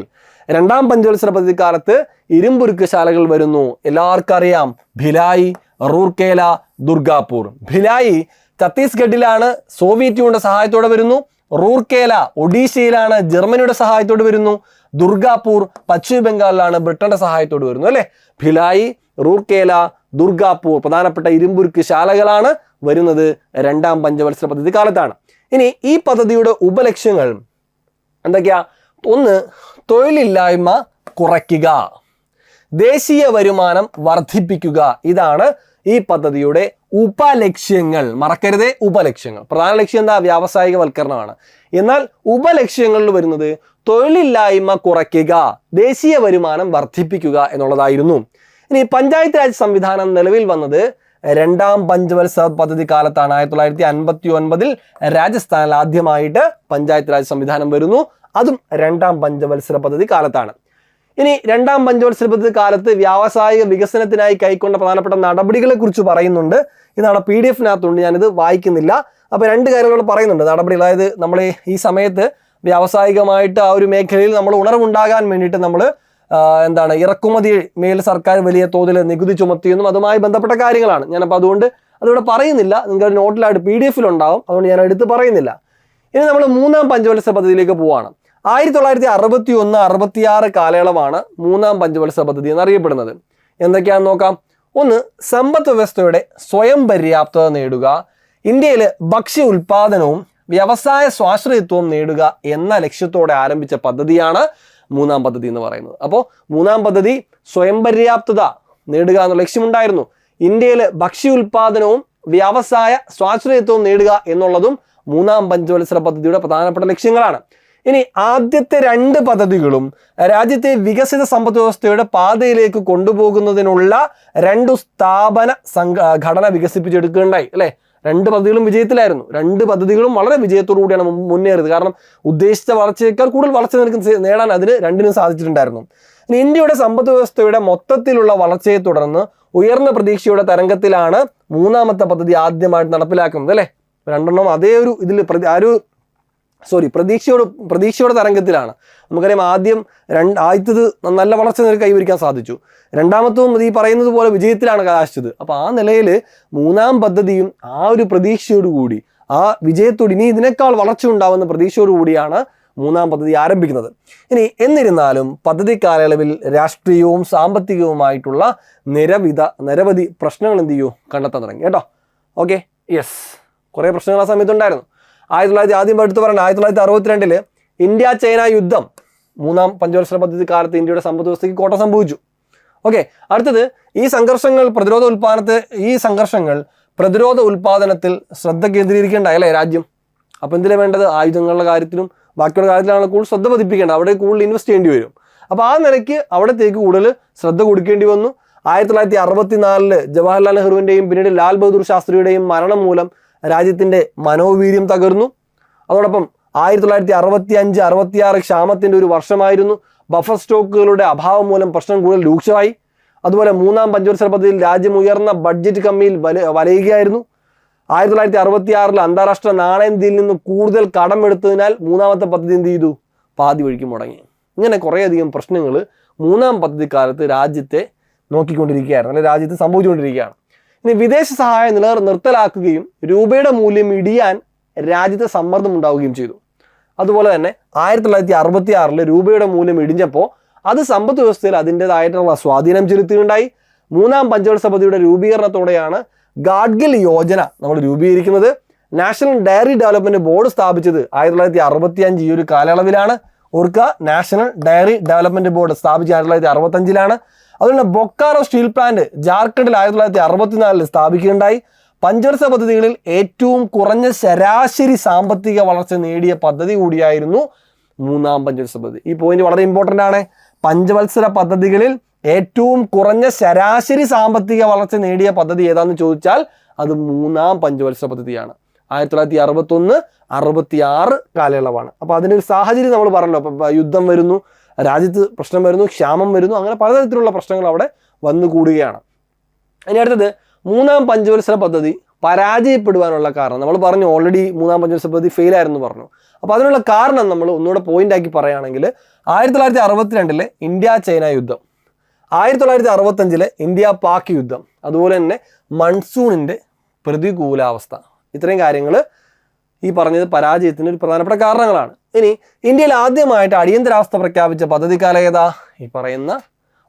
രണ്ടാം പഞ്ചവത്സര പദ്ധതി കാലത്ത് ഇരുമ്പുരുക്കുശാലകൾ വരുന്നു. എല്ലാവർക്കും അറിയാം ഭിലായി, റൂർക്കേല, ദുർഗാപൂർ. ഭിലായി ഛത്തീസ്ഗഡിലാണ്, സോവിയറ്റ് യൂണിയന്റെ സഹായത്തോടെ വരുന്നു. റൂർക്കേല ഒഡീഷയിലാണ്, ജർമ്മനിയുടെ സഹായത്തോടെ വരുന്നു. ദുർഗാപൂർ പശ്ചിമ ബംഗാളിലാണ്, ബ്രിട്ടന്റെ സഹായത്തോടെ വരുന്നു. അല്ലെ, ഭിലായി, റൂർക്കേല, ദുർഗാപൂർ പ്രധാനപ്പെട്ട ഇരുമ്പുരുക്ക് ശാലകളാണ് വരുന്നത് രണ്ടാം പഞ്ചവത്സര പദ്ധതി കാലത്താണ്. ഇനി ഈ പദ്ധതിയുടെ ഉപലക്ഷ്യങ്ങൾ എന്തൊക്കെയാ? ഒന്ന്, തൊഴിലില്ലായ്മ കുറയ്ക്കുക, ദേശീയ വരുമാനം വർദ്ധിപ്പിക്കുക. ഇതാണ് ഈ പദ്ധതിയുടെ ഉപലക്ഷ്യങ്ങൾ. മറക്കരുതേ, ഉപലക്ഷ്യങ്ങൾ. പ്രധാന ലക്ഷ്യം എന്താ? വ്യാവസായികവൽക്കരണമാണ്. എന്നാൽ ഉപലക്ഷ്യങ്ങളിൽ വരുന്നത് തൊഴിലില്ലായ്മ കുറയ്ക്കുക, ദേശീയ വരുമാനം വർദ്ധിപ്പിക്കുക എന്നുള്ളതായിരുന്നു. ഇനി പഞ്ചായത്ത് രാജ് സംവിധാനം നിലവിൽ വന്നത് രണ്ടാം പഞ്ചവത്സര പദ്ധതി കാലത്താണ്. 1959 രാജസ്ഥാനിൽ ആദ്യമായിട്ട് പഞ്ചായത്ത് രാജ് സംവിധാനം വരുന്നു. അതും രണ്ടാം പഞ്ചവത്സര പദ്ധതി കാലത്താണ്. ഇനി രണ്ടാം പഞ്ചവത്സര പദ്ധതി കാലത്ത് വ്യാവസായിക വികസനത്തിനായി കൈക്കൊണ്ട പ്രധാനപ്പെട്ട നടപടികളെ കുറിച്ച് പറയുന്നുണ്ട്. ഇതാണ് PDF-നകത്തുണ്ട്, ഞാനിത് വായിക്കുന്നില്ല. അപ്പോൾ രണ്ട് കാര്യങ്ങൾ പറയുന്നുണ്ട് നടപടികൾ. അതായത് നമ്മൾ ഈ സമയത്ത് വ്യാവസായികമായിട്ട് ആ ഒരു മേഖലയിൽ നമ്മൾ ഉണർവുണ്ടാകാൻ വേണ്ടിയിട്ട് നമ്മൾ ഇറക്കുമതി മേൽ സർക്കാർ വലിയ തോതിൽ നികുതി ചുമത്തിയെന്നും അതുമായി ബന്ധപ്പെട്ട കാര്യങ്ങളാണ്. ഞാനപ്പോൾ അതുകൊണ്ട് അതിവിടെ പറയുന്നില്ല, നിങ്ങൾക്ക് നോട്ടിലായിട്ട് PDF-ലുണ്ടാവും, അതുകൊണ്ട് ഞാൻ എടുത്ത് പറയുന്നില്ല. ഇനി നമ്മൾ മൂന്നാം പഞ്ചവത്സര പദ്ധതിയിലേക്ക് പോവുകയാണ്. 1961-66 കാലയളവാണ് മൂന്നാം പഞ്ചവത്സര പദ്ധതി എന്നറിയപ്പെടുന്നത്. എന്തൊക്കെയാണെന്ന് നോക്കാം. ഒന്ന്, സമ്പദ് വ്യവസ്ഥയുടെ സ്വയം പര്യാപ്തത നേടുക, ഇന്ത്യയിൽ ഭക്ഷ്യ ഉൽപാദനവും വ്യവസായ സ്വാശ്രയത്വവും നേടുക എന്ന ലക്ഷ്യത്തോടെ ആരംഭിച്ച പദ്ധതിയാണ് മൂന്നാം പദ്ധതി എന്ന് പറയുന്നത്. അപ്പോൾ മൂന്നാം പദ്ധതി സ്വയം പര്യാപ്തത നേടുക എന്ന ലക്ഷ്യമുണ്ടായിരുന്നു. ഇന്ത്യയിൽ ഭക്ഷ്യ ഉൽപാദനവും വ്യവസായ സ്വാശ്രയത്വവും നേടുക എന്നുള്ളതും മൂന്നാം പഞ്ചവത്സര പദ്ധതിയുടെ പ്രധാനപ്പെട്ട ലക്ഷ്യങ്ങളാണ്. ഇനി ആദ്യത്തെ രണ്ട് പദ്ധതികളും രാജ്യത്തെ വികസിത സമ്പദ് വ്യവസ്ഥയുടെ പാതയിലേക്ക് കൊണ്ടുപോകുന്നതിനുള്ള രണ്ട് സ്ഥാപന ഘടന വികസിപ്പിച്ചെടുക്കുകയുണ്ടായി. അല്ലെ, രണ്ട് പദ്ധതികളും വിജയത്തിലായിരുന്നു. രണ്ട് പദ്ധതികളും വളരെ വിജയത്തോടു കൂടിയാണ് മുന്നേറിയത്. കാരണം ഉദ്ദേശിച്ച വളർച്ചയേക്കാൾ കൂടുതൽ വളർച്ച നിനക്ക് നേടാൻ അതിന് രണ്ടിനും സാധിച്ചിട്ടുണ്ടായിരുന്നു. ഇനി ഇന്ത്യയുടെ സമ്പദ് വ്യവസ്ഥയുടെ മൊത്തത്തിലുള്ള വളർച്ചയെ തുടർന്ന് ഉയർന്ന പ്രതീക്ഷയുടെ തരംഗത്തിലാണ് മൂന്നാമത്തെ പദ്ധതി ആദ്യമായിട്ട് നടപ്പിലാക്കുന്നത്. അല്ലെ, രണ്ടെണ്ണം അതേ ഒരു ഇതിൽ പ്രതീക്ഷയുടെ തരംഗത്തിലാണ്. നമുക്കറിയാം ആദ്യത്തത് നല്ല വളർച്ച നിരക്ക് കൈവരിക്കാൻ സാധിച്ചു. രണ്ടാമത്തതും ഈ പറയുന്നത് പോലെ വിജയത്തിലാണ് കലാശിച്ചത്. അപ്പോൾ ആ നിലയിൽ മൂന്നാം പദ്ധതിയും ആ ഒരു പ്രതീക്ഷയോടുകൂടി, ആ വിജയത്തോട് ഇനി ഇതിനേക്കാൾ വളർച്ച ഉണ്ടാവുന്ന പ്രതീക്ഷയോടുകൂടിയാണ് മൂന്നാം പദ്ധതി ആരംഭിക്കുന്നത്. ഇനി എന്നിരുന്നാലും പദ്ധതി കാലയളവിൽ രാഷ്ട്രീയവും സാമ്പത്തികവുമായിട്ടുള്ള നിരവധി പ്രശ്നങ്ങൾ കണ്ടെത്താൻ തുടങ്ങി കേട്ടോ. ഓക്കെ, യെസ്, കുറേ പ്രശ്നങ്ങൾ ആ സമയത്തുണ്ടായിരുന്നു. 1962 ഇന്ത്യ ചൈന യുദ്ധം മൂന്നാം പഞ്ചവത്സര പദ്ധതി കാലത്ത് ഇന്ത്യയുടെ സമ്പദ് വ്യവസ്ഥയ്ക്ക് കോട്ടം സംഭവിച്ചു. ഓക്കെ, അടുത്തത് ഈ സംഘർഷങ്ങൾ പ്രതിരോധ ഉൽപാദനത്തിൽ ശ്രദ്ധ കേന്ദ്രീകരിക്കേണ്ടായി അല്ലേ രാജ്യം. അപ്പോൾ എന്തിനാണ് വേണ്ടത്? ആയുധങ്ങളുടെ കാര്യത്തിലും ബാക്കിയുള്ള കാര്യത്തിലാണ് കൂടുതൽ ശ്രദ്ധ പതിപ്പിക്കേണ്ടത്. അവിടെ കൂടുതൽ ഇൻവെസ്റ്റ് ചെയ്യേണ്ടി വരും. അപ്പോൾ ആ നിലയ്ക്ക് അവിടത്തേക്ക് കൂടുതൽ ശ്രദ്ധ കൊടുക്കേണ്ടി വന്നു. 1964 ജവഹർലാൽ നെഹ്റുവിൻ്റെയും പിന്നീട് ലാൽ ബഹദൂർ ശാസ്ത്രിയുടെയും മരണം മൂലം രാജ്യത്തിൻ്റെ മനോവീര്യം തകർന്നു. അതോടൊപ്പം 1965-66 ക്ഷാമത്തിൻ്റെ ഒരു വർഷമായിരുന്നു. ബഫർ സ്റ്റോക്കുകളുടെ അഭാവം മൂലം പ്രശ്നം കൂടുതൽ രൂക്ഷമായി. അതുപോലെ മൂന്നാം പഞ്ചവത്സര പദ്ധതിയിൽ രാജ്യം ഉയർന്ന ബഡ്ജറ്റ് കമ്മിയിൽ വലയുകയായിരുന്നു. 1966 അന്താരാഷ്ട്ര നാണയനിധിയിൽ നിന്ന് കൂടുതൽ കടമെടുത്തതിനാൽ മൂന്നാമത്തെ പദ്ധതി പാതി വഴിക്ക് മുടങ്ങി. ഇങ്ങനെ കുറേയധികം പ്രശ്നങ്ങൾ മൂന്നാം പദ്ധതി കാലത്ത് രാജ്യത്തെ നോക്കിക്കൊണ്ടിരിക്കുകയായിരുന്നു, അല്ലെങ്കിൽ രാജ്യത്ത് സംഭവിച്ചുകൊണ്ടിരിക്കുകയാണ്. ഇനി വിദേശ സഹായം നിർത്തലാക്കുകയും രൂപയുടെ മൂല്യം ഇടിയാൻ രാജ്യത്തെ സമ്മർദ്ദം ഉണ്ടാവുകയും ചെയ്തു. അതുപോലെ തന്നെ 1966 രൂപയുടെ മൂല്യം ഇടിഞ്ഞപ്പോൾ അത് സമ്പദ് വ്യവസ്ഥയിൽ അതിൻ്റെതായിട്ടുള്ള സ്വാധീനം ചെലുത്തുകയുണ്ടായി. മൂന്നാം പഞ്ചവത്സര പദ്ധതിയുടെ രൂപീകരണത്തോടെയാണ് ഗാഡ്ഗിൽ യോജന നമ്മൾ രൂപീകരിക്കുന്നത്. നാഷണൽ ഡയറി ഡെവലപ്മെന്റ് ബോർഡ് സ്ഥാപിച്ചത് 1965 ഈ ഒരു കാലയളവിലാണ്. ഓർക്കുക, നാഷണൽ ഡയറി ഡെവലപ്മെന്റ് ബോർഡ് സ്ഥാപിച്ചത് 1965 അതുപോലെ ബൊക്കാറോ സ്റ്റീൽ പ്ലാന്റ് ജാർഖണ്ഡിൽ 1964 സ്ഥാപിക്കുകയുണ്ടായി. പഞ്ചവത്സര പദ്ധതികളിൽ ഏറ്റവും കുറഞ്ഞ ശരാശരി സാമ്പത്തിക വളർച്ച നേടിയ പദ്ധതി കൂടിയായിരുന്നു മൂന്നാം പഞ്ചവത്സര പദ്ധതി. ഈ പോയിന്റ് വളരെ ഇമ്പോർട്ടൻ്റ് ആണ്. പഞ്ചവത്സര പദ്ധതികളിൽ ഏറ്റവും കുറഞ്ഞ ശരാശരി സാമ്പത്തിക വളർച്ച നേടിയ പദ്ധതി ഏതാണെന്ന് ചോദിച്ചാൽ അത് മൂന്നാം പഞ്ചവത്സര പദ്ധതിയാണ്. 1961-66 കാലയളവാണ്. അപ്പോൾ അതിൻ്റെ ഒരു സാഹചര്യം നമ്മൾ പറഞ്ഞല്ലോ. അപ്പം യുദ്ധം വരുന്നു, രാജ്യത്ത് പ്രശ്നം വരുന്നു, ക്ഷാമം വരുന്നു, അങ്ങനെ പലതരത്തിലുള്ള പ്രശ്നങ്ങൾ അവിടെ വന്നു കൂടുകയാണ്. ഇനി അടുത്തത് മൂന്നാം പഞ്ചവത്സര പദ്ധതി പരാജയപ്പെടുവാനുള്ള കാരണം നമ്മൾ പറഞ്ഞു, ഓൾറെഡി മൂന്നാം പഞ്ചവത്സര പദ്ധതി ഫെയിൽ ആയിരുന്നു പറഞ്ഞു. അപ്പോൾ അതിനുള്ള കാരണം നമ്മൾ ഒന്നുകൂടെ പോയിന്റ് ആക്കി പറയുകയാണെങ്കിൽ 1962 ഇന്ത്യ ചൈന യുദ്ധം, 1965 ഇന്ത്യ പാക് യുദ്ധം, അതുപോലെ തന്നെ മൺസൂണിൻ്റെ പ്രതികൂലാവസ്ഥ, ഇത്രയും കാര്യങ്ങൾ ഈ പറഞ്ഞത് പരാജയത്തിന് ഒരു പ്രധാനപ്പെട്ട കാരണങ്ങളാണ്. ഇനി ഇന്ത്യയിൽ ആദ്യമായിട്ട് അടിയന്തരാവസ്ഥ പ്രഖ്യാപിച്ച പദ്ധതിക്കാലം ഏതാ? ഈ പറയുന്ന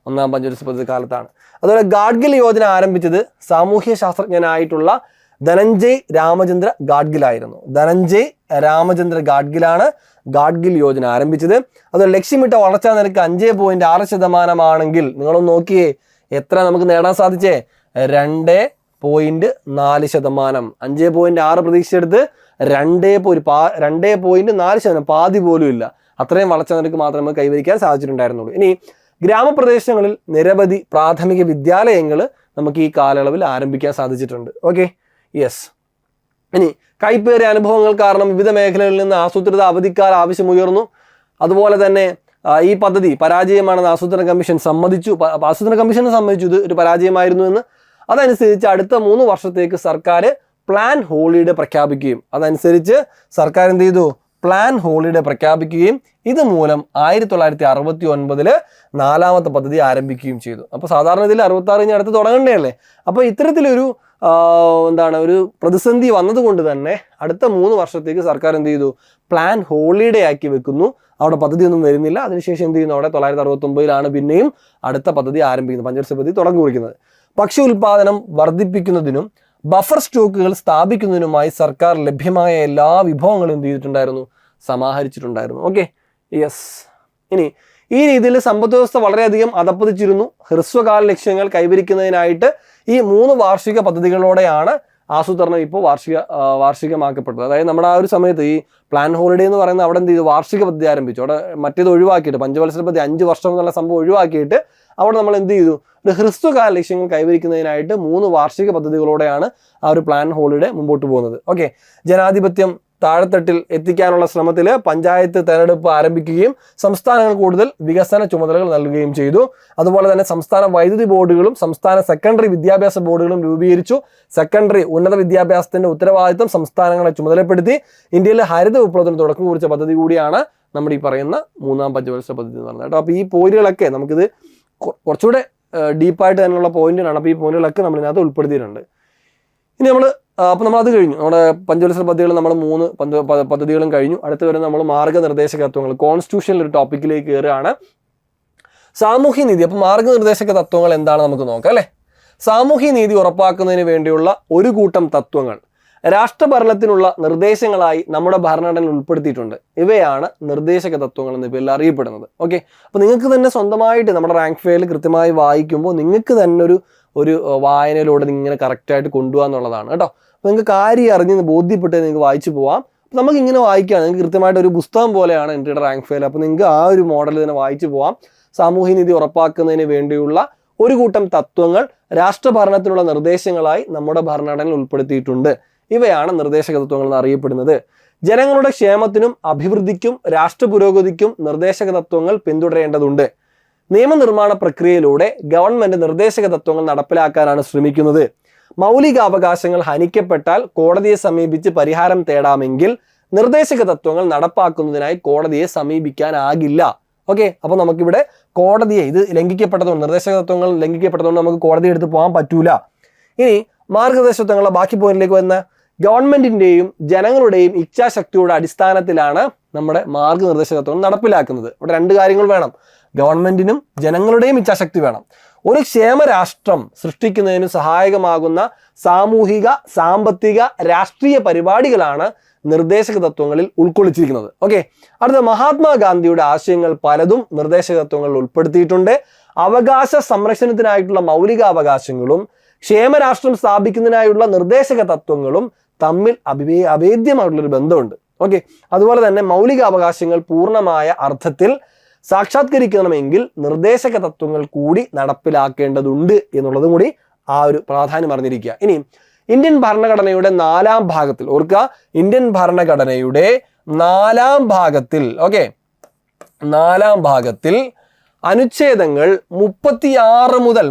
ഒന്നാം പഞ്ചവത്സര പദ്ധതി കാലത്താണ്. അതുപോലെ ഗാഡ്ഗിൽ യോജന ആരംഭിച്ചത് സാമൂഹ്യ ശാസ്ത്രജ്ഞനായിട്ടുള്ള ധനഞ്ജയ് രാമചന്ദ്ര ഗാഡ്ഗിലായിരുന്നു. ധനഞ്ജയ് രാമചന്ദ്ര ഗാഡ്ഗിലാണ് ഗാഡ്ഗിൽ യോജന ആരംഭിച്ചത്. അതുപോലെ ലക്ഷ്യമിട്ട വളർച്ചാ നിരക്ക് 5.6% നിങ്ങളൊന്ന് നോക്കിയേ, എത്ര നമുക്ക് നേടാൻ സാധിച്ചേ? 2.4%. 5.6 പ്രതീക്ഷിച്ചെടുത്ത് 2.4%, പാതി പോലും ഇല്ല. അത്രയും വളർച്ചാ നിരക്ക് മാത്രമേ നമുക്ക് കൈവരിക്കാൻ സാധിച്ചിട്ടുണ്ടായിരുന്നുള്ളൂ. ഇനി ഗ്രാമപ്രദേശങ്ങളിൽ നിരവധി പ്രാഥമിക വിദ്യാലയങ്ങൾ നമുക്ക് ഈ കാലയളവിൽ ആരംഭിക്കാൻ സാധിച്ചിട്ടുണ്ട്. Okay, yes. ഇനി കൈപ്പേറിയ അനുഭവങ്ങൾ കാരണം വിവിധ മേഖലകളിൽ നിന്ന് ആസൂത്രിത അവധിക്കാല ആവശ്യമുയർന്നു. അതുപോലെ തന്നെ ഈ പദ്ധതി പരാജയമാണെന്ന് ആസൂത്രണ കമ്മീഷൻ സമ്മതിച്ചു. ആസൂത്രണ കമ്മീഷന് സമ്മതിച്ചു ഇത് ഒരു പരാജയമായിരുന്നു എന്ന്. അതനുസരിച്ച് അടുത്ത 3 വർഷത്തേക്ക് സർക്കാർ പ്ലാൻ ഹോളിഡേ പ്രഖ്യാപിക്കുകയും അതനുസരിച്ച് സർക്കാർ എന്ത് ചെയ്തു? പ്ലാൻ ഹോളിഡേ പ്രഖ്യാപിക്കുകയും ഇതുമൂലം 1969 4ാമത്തെ പദ്ധതി ആരംഭിക്കുകയും ചെയ്തു. അപ്പോൾ സാധാരണ ഇതിൽ 66 അടുത്ത് തുടങ്ങേണ്ടതല്ലേ. അപ്പോൾ ഇത്തരത്തിലൊരു ഒരു പ്രതിസന്ധി വന്നതുകൊണ്ട് തന്നെ അടുത്ത 3 വർഷത്തേക്ക് സർക്കാർ എന്ത് ചെയ്തു? പ്ലാൻ ഹോളിഡേ ആക്കി വെക്കുന്നു. അവിടെ പദ്ധതിയൊന്നും വരുന്നില്ല. അതിനുശേഷം എന്ത് ചെയ്യുന്നു? അവിടെ 1969 പിന്നെയും അടുത്ത പദ്ധതി ആരംഭിക്കുന്നത്, പഞ്ചവത്സര പദ്ധതി തുടങ്ങി കുറിക്കുന്നത്. ഭക്ഷ്യ ഉൽപാദനം വർദ്ധിപ്പിക്കുന്നതിനും ബഫർ സ്റ്റോക്കുകൾ സ്ഥാപിക്കുന്നതിനുമായി സർക്കാർ ലഭ്യമായ എല്ലാ വിഭവങ്ങളും എന്ത് ചെയ്തിട്ടുണ്ടായിരുന്നു? സമാഹരിച്ചിട്ടുണ്ടായിരുന്നു. Okay, yes. ഇനി ഈ രീതിയിൽ സമ്പദ് വ്യവസ്ഥ വളരെയധികം അധപ്പതിച്ചിരുന്നു. ഹ്രസ്വകാല ലക്ഷ്യങ്ങൾ കൈവരിക്കുന്നതിനായിട്ട് ഈ 3 വാർഷിക പദ്ധതികളോടെയാണ് ആസൂത്രണം ഇപ്പോൾ വാർഷികമാക്കപ്പെട്ടത്. അതായത് നമ്മുടെ ആ ഒരു സമയത്ത് ഈ പ്ലാൻ ഹോളിഡേ എന്ന് പറയുന്നത് അവിടെ എന്ത് ചെയ്തു? വാർഷിക പദ്ധതി ആരംഭിച്ചു. അവിടെ മറ്റേത് ഒഴിവാക്കിയിട്ട് പഞ്ചവത്സര പദ്ധതി 5 വർഷം എന്നുള്ള സംഭവം ഒഴിവാക്കിയിട്ട് അവിടെ നമ്മൾ എന്ത് ചെയ്തു? ഒരു ഹ്രസ്വകാല ലക്ഷ്യങ്ങൾ കൈവരിക്കുന്നതിനായിട്ട് 3 വാർഷിക പദ്ധതികളോടെയാണ് ആ ഒരു പ്ലാൻ ഹോളിഡേ മുമ്പോട്ട് പോകുന്നത്. ഓക്കെ, ജനാധിപത്യം താഴെത്തട്ടിൽ എത്തിക്കാനുള്ള ശ്രമത്തിൽ പഞ്ചായത്ത് തെരഞ്ഞെടുപ്പ് ആരംഭിക്കുകയും സംസ്ഥാനങ്ങൾ കൂടുതൽ വികസന ചുമതലകൾ നൽകുകയും ചെയ്തു. അതുപോലെ തന്നെ സംസ്ഥാന വൈദ്യുതി ബോർഡുകളും സംസ്ഥാന സെക്കൻഡറി വിദ്യാഭ്യാസ ബോർഡുകളും രൂപീകരിച്ചു. സെക്കൻഡറി ഉന്നത വിദ്യാഭ്യാസത്തിന്റെ ഉത്തരവാദിത്വം സംസ്ഥാനങ്ങളെ ചുമതലപ്പെടുത്തി. ഇന്ത്യയിലെ ഹരിത വിപ്ലവത്തിന് തുടക്കം കുറിച്ച പദ്ധതി കൂടിയാണ് നമ്മുടെ ഈ പറയുന്ന 3ാം പഞ്ചവത്സര പദ്ധതി എന്ന് പറയുന്നത് കേട്ടോ. അപ്പോൾ ഈ പോയിന്റുകളൊക്കെ നമുക്കിത് കുറച്ചുകൂടെ ഡീപ്പായിട്ട് തന്നെയുള്ള പോയിന്റുകളാണ്. അപ്പോൾ ഈ പോയിന്റുകളൊക്കെ നമ്മൾ ഇതിനകത്ത് ഉൾപ്പെടുത്തിയിട്ടുണ്ട്. ഇനി അപ്പോൾ നമ്മളത് കഴിഞ്ഞു. നമ്മുടെ പഞ്ചവത്സര പദ്ധതികൾ നമ്മൾ 3 പദ്ധതികളും കഴിഞ്ഞു. അടുത്ത് വരുന്ന നമ്മൾ മാർഗ്ഗനിർദ്ദേശക തത്വങ്ങൾ, കോൺസ്റ്റിറ്റ്യൂഷനിൽ ഒരു ടോപ്പിക്കിലേക്ക് കയറുകയാണ്. സാമൂഹ്യ നീതി. അപ്പോൾ മാർഗ്ഗനിർദ്ദേശക തത്വങ്ങൾ എന്താണ് നമുക്ക് നോക്കാം അല്ലേ. സാമൂഹ്യ നീതി ഉറപ്പാക്കുന്നതിന് വേണ്ടിയുള്ള ഒരു കൂട്ടം തത്വങ്ങൾ രാഷ്ട്രഭരണത്തിനുള്ള നിർദ്ദേശങ്ങളായി നമ്മുടെ ഭരണഘടനയിൽ ഉൾപ്പെടുത്തിയിട്ടുണ്ട്. ഇവയാണ് നിർദ്ദേശക തത്വങ്ങൾ എന്ന പേരിൽ അറിയപ്പെടുന്നത്. ഓക്കെ, അപ്പോൾ നിങ്ങൾക്ക് തന്നെ സ്വന്തമായിട്ട് നമ്മുടെ റാങ്ക് ഫെയിൽ കൃത്യമായി വായിക്കുമ്പോൾ നിങ്ങൾക്ക് തന്നെ ഒരു വായനയിലൂടെ ഇങ്ങനെ കറക്റ്റായിട്ട് കൊണ്ടുപോകാന്നുള്ളതാണ് കേട്ടോ. അപ്പോൾ നിങ്ങൾക്ക് കാര്യം അറിഞ്ഞ് ബോധ്യപ്പെട്ട് നിങ്ങൾക്ക് വായിച്ചു പോവാം. അപ്പോൾ നമുക്ക് ഇങ്ങനെ വായിക്കാം, നിങ്ങൾക്ക് കൃത്യമായിട്ട് ഒരു പുസ്തകം പോലെയാണ് എൻ്റെ റാങ്ക് ഫെയിൽ. അപ്പോൾ നിങ്ങൾക്ക് ആ ഒരു മോഡൽ തന്നെ വായിച്ചു പോവാം. സാമൂഹ്യനീതി ഉറപ്പാക്കുന്നതിന് വേണ്ടിയുള്ള ഒരു കൂട്ടം തത്വങ്ങൾ രാഷ്ട്രഭരണത്തിനുള്ള നിർദ്ദേശങ്ങളായി നമ്മുടെ ഭരണഘടനയിൽ ഉൾപ്പെടുത്തിയിട്ടുണ്ട്. ഇവയാണ് നിർദ്ദേശക തത്വങ്ങൾ എന്ന് അറിയപ്പെടുന്നത്. ജനങ്ങളുടെ ക്ഷേമത്തിനും അഭിവൃദ്ധിക്കും രാഷ്ട്ര പുരോഗതിക്കും നിർദ്ദേശക തത്വങ്ങൾ പിന്തുടരേണ്ടതുണ്ട്. നിയമനിർമ്മാണ പ്രക്രിയയിലൂടെ ഗവൺമെന്റ് നിർദ്ദേശക തത്വങ്ങൾ നടപ്പിലാക്കാനാണ് ശ്രമിക്കുന്നത്. മൗലികാവകാശങ്ങൾ ഹനിക്കപ്പെട്ടാൽ കോടതിയെ സമീപിച്ച് പരിഹാരം തേടാമെങ്കിൽ നിർദ്ദേശക തത്വങ്ങൾ നടപ്പാക്കുന്നതിനായി കോടതിയെ സമീപിക്കാനാകില്ല. ഓക്കെ, അപ്പോൾ നമുക്കിവിടെ കോടതിയെ ഇത് ലംഘിക്കപ്പെട്ടതുകൊണ്ട്, നിർദ്ദേശക തത്വങ്ങൾ ലംഘിക്കപ്പെട്ടതുകൊണ്ട് നമുക്ക് കോടതിയെ എടുത്ത് പോകാൻ പറ്റൂല. ഇനി മാർഗനിർദ്ദേശ തത്വങ്ങളുടെ ബാക്കി പോയിന്റിലേക്ക് വന്ന ഗവൺമെന്റിന്റെയും ജനങ്ങളുടെയും ഇച്ഛാശക്തിയുടെ അടിസ്ഥാനത്തിലാണ് നമ്മുടെ മാർഗനിർദ്ദേശക തത്വങ്ങൾ നടപ്പിലാക്കുന്നത്. ഇവിടെ 2 കാര്യങ്ങൾ വേണം. ഗവൺമെന്റിനും ജനങ്ങളുടെയും ഇച്ഛാശക്തി വേണം. ഒരു ക്ഷേമരാഷ്ട്രം സൃഷ്ടിക്കുന്നതിന് സഹായകമാകുന്ന സാമൂഹിക, സാമ്പത്തിക, രാഷ്ട്രീയ പരിപാടികളാണ് നിർദ്ദേശക തത്വങ്ങളിൽ ഉൾക്കൊള്ളിച്ചിരിക്കുന്നത്. ഓക്കെ, അടുത്ത മഹാത്മാഗാന്ധിയുടെ ആശയങ്ങൾ പലതും നിർദ്ദേശക തത്വങ്ങളിൽ ഉൾപ്പെടുത്തിയിട്ടുണ്ട്. അവകാശ സംരക്ഷണത്തിനായിട്ടുള്ള മൗലികാവകാശങ്ങളും ക്ഷേമരാഷ്ട്രം സ്ഥാപിക്കുന്നതിനായുള്ള നിർദ്ദേശക തത്വങ്ങളും തമ്മിൽ അഭേദ്യമായിട്ടുള്ളൊരു ബന്ധമുണ്ട്. ഓക്കെ, അതുപോലെ തന്നെ മൗലികാവകാശങ്ങൾ പൂർണ്ണമായ അർത്ഥത്തിൽ സാക്ഷാത്കരിക്കണമെങ്കിൽ നിർദ്ദേശക തത്വങ്ങൾ കൂടി നടപ്പിലാക്കേണ്ടതുണ്ട് എന്നുള്ളതും കൂടി ആ ഒരു പ്രാധാന്യം അറിഞ്ഞിരിക്കുക. ഇനി ഇന്ത്യൻ ഭരണഘടനയുടെ 4ാം ഭാഗത്തിൽ ഓർക്കുക, ഇന്ത്യൻ ഭരണഘടനയുടെ 4ാം ഭാഗത്തിൽ 4ാം ഭാഗത്തിൽ അനുച്ഛേദങ്ങൾ 36 മുതൽ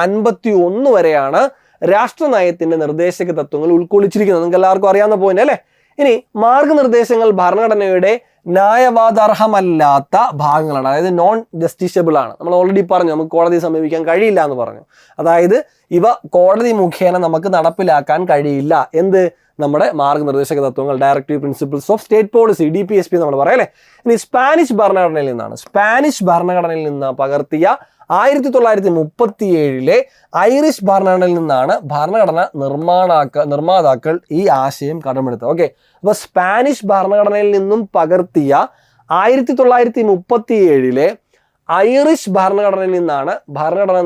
51 വരെയാണ് രാഷ്ട്രനയത്തിന്റെ നിർദ്ദേശക തത്വങ്ങൾ ഉൾക്കൊള്ളിച്ചിരിക്കുന്നത്. നിങ്ങൾക്ക് എല്ലാവർക്കും അറിയാവുന്ന പോയിന്റ് അല്ലേ. ഇനി മാർഗനിർദ്ദേശങ്ങൾ ഭരണഘടനയുടെ ന്യായവാദാർഹമല്ലാത്ത ഭാഗങ്ങളാണ്, അതായത് നോൺ ജസ്റ്റിഷ്യബിൾ ആണ്. നമ്മൾ ഓൾറെഡി പറഞ്ഞു നമുക്ക് കോടതിയെ സമീപിക്കാൻ കഴിയില്ല എന്ന് പറഞ്ഞു. അതായത് ഇവ കോടതി മുഖേന നമുക്ക് നടപ്പിലാക്കാൻ കഴിയില്ല. എന്ത്? നമ്മുടെ മാർഗനിർദ്ദേശക തത്വങ്ങൾ, directive principles of state policy, DPSP നമ്മൾ പറയാം അല്ലേ. ഇനി സ്പാനിഷ് ഭരണഘടനയിൽ നിന്ന് പകർത്തിയ 1937 ഐറിഷ് ഭരണഘടനയിൽ നിന്നാണ് ഭരണഘടന നിർമ്മാതാക്കൾ ഈ ആശയം കടമെടുത്തത്. ഓക്കെ, അപ്പോൾ സ്പാനിഷ് ഭരണഘടനയിൽ നിന്നും പകർത്തിയ 1937 ഐറിഷ് ഭരണഘടനയിൽ നിന്നാണ് ഭരണഘടന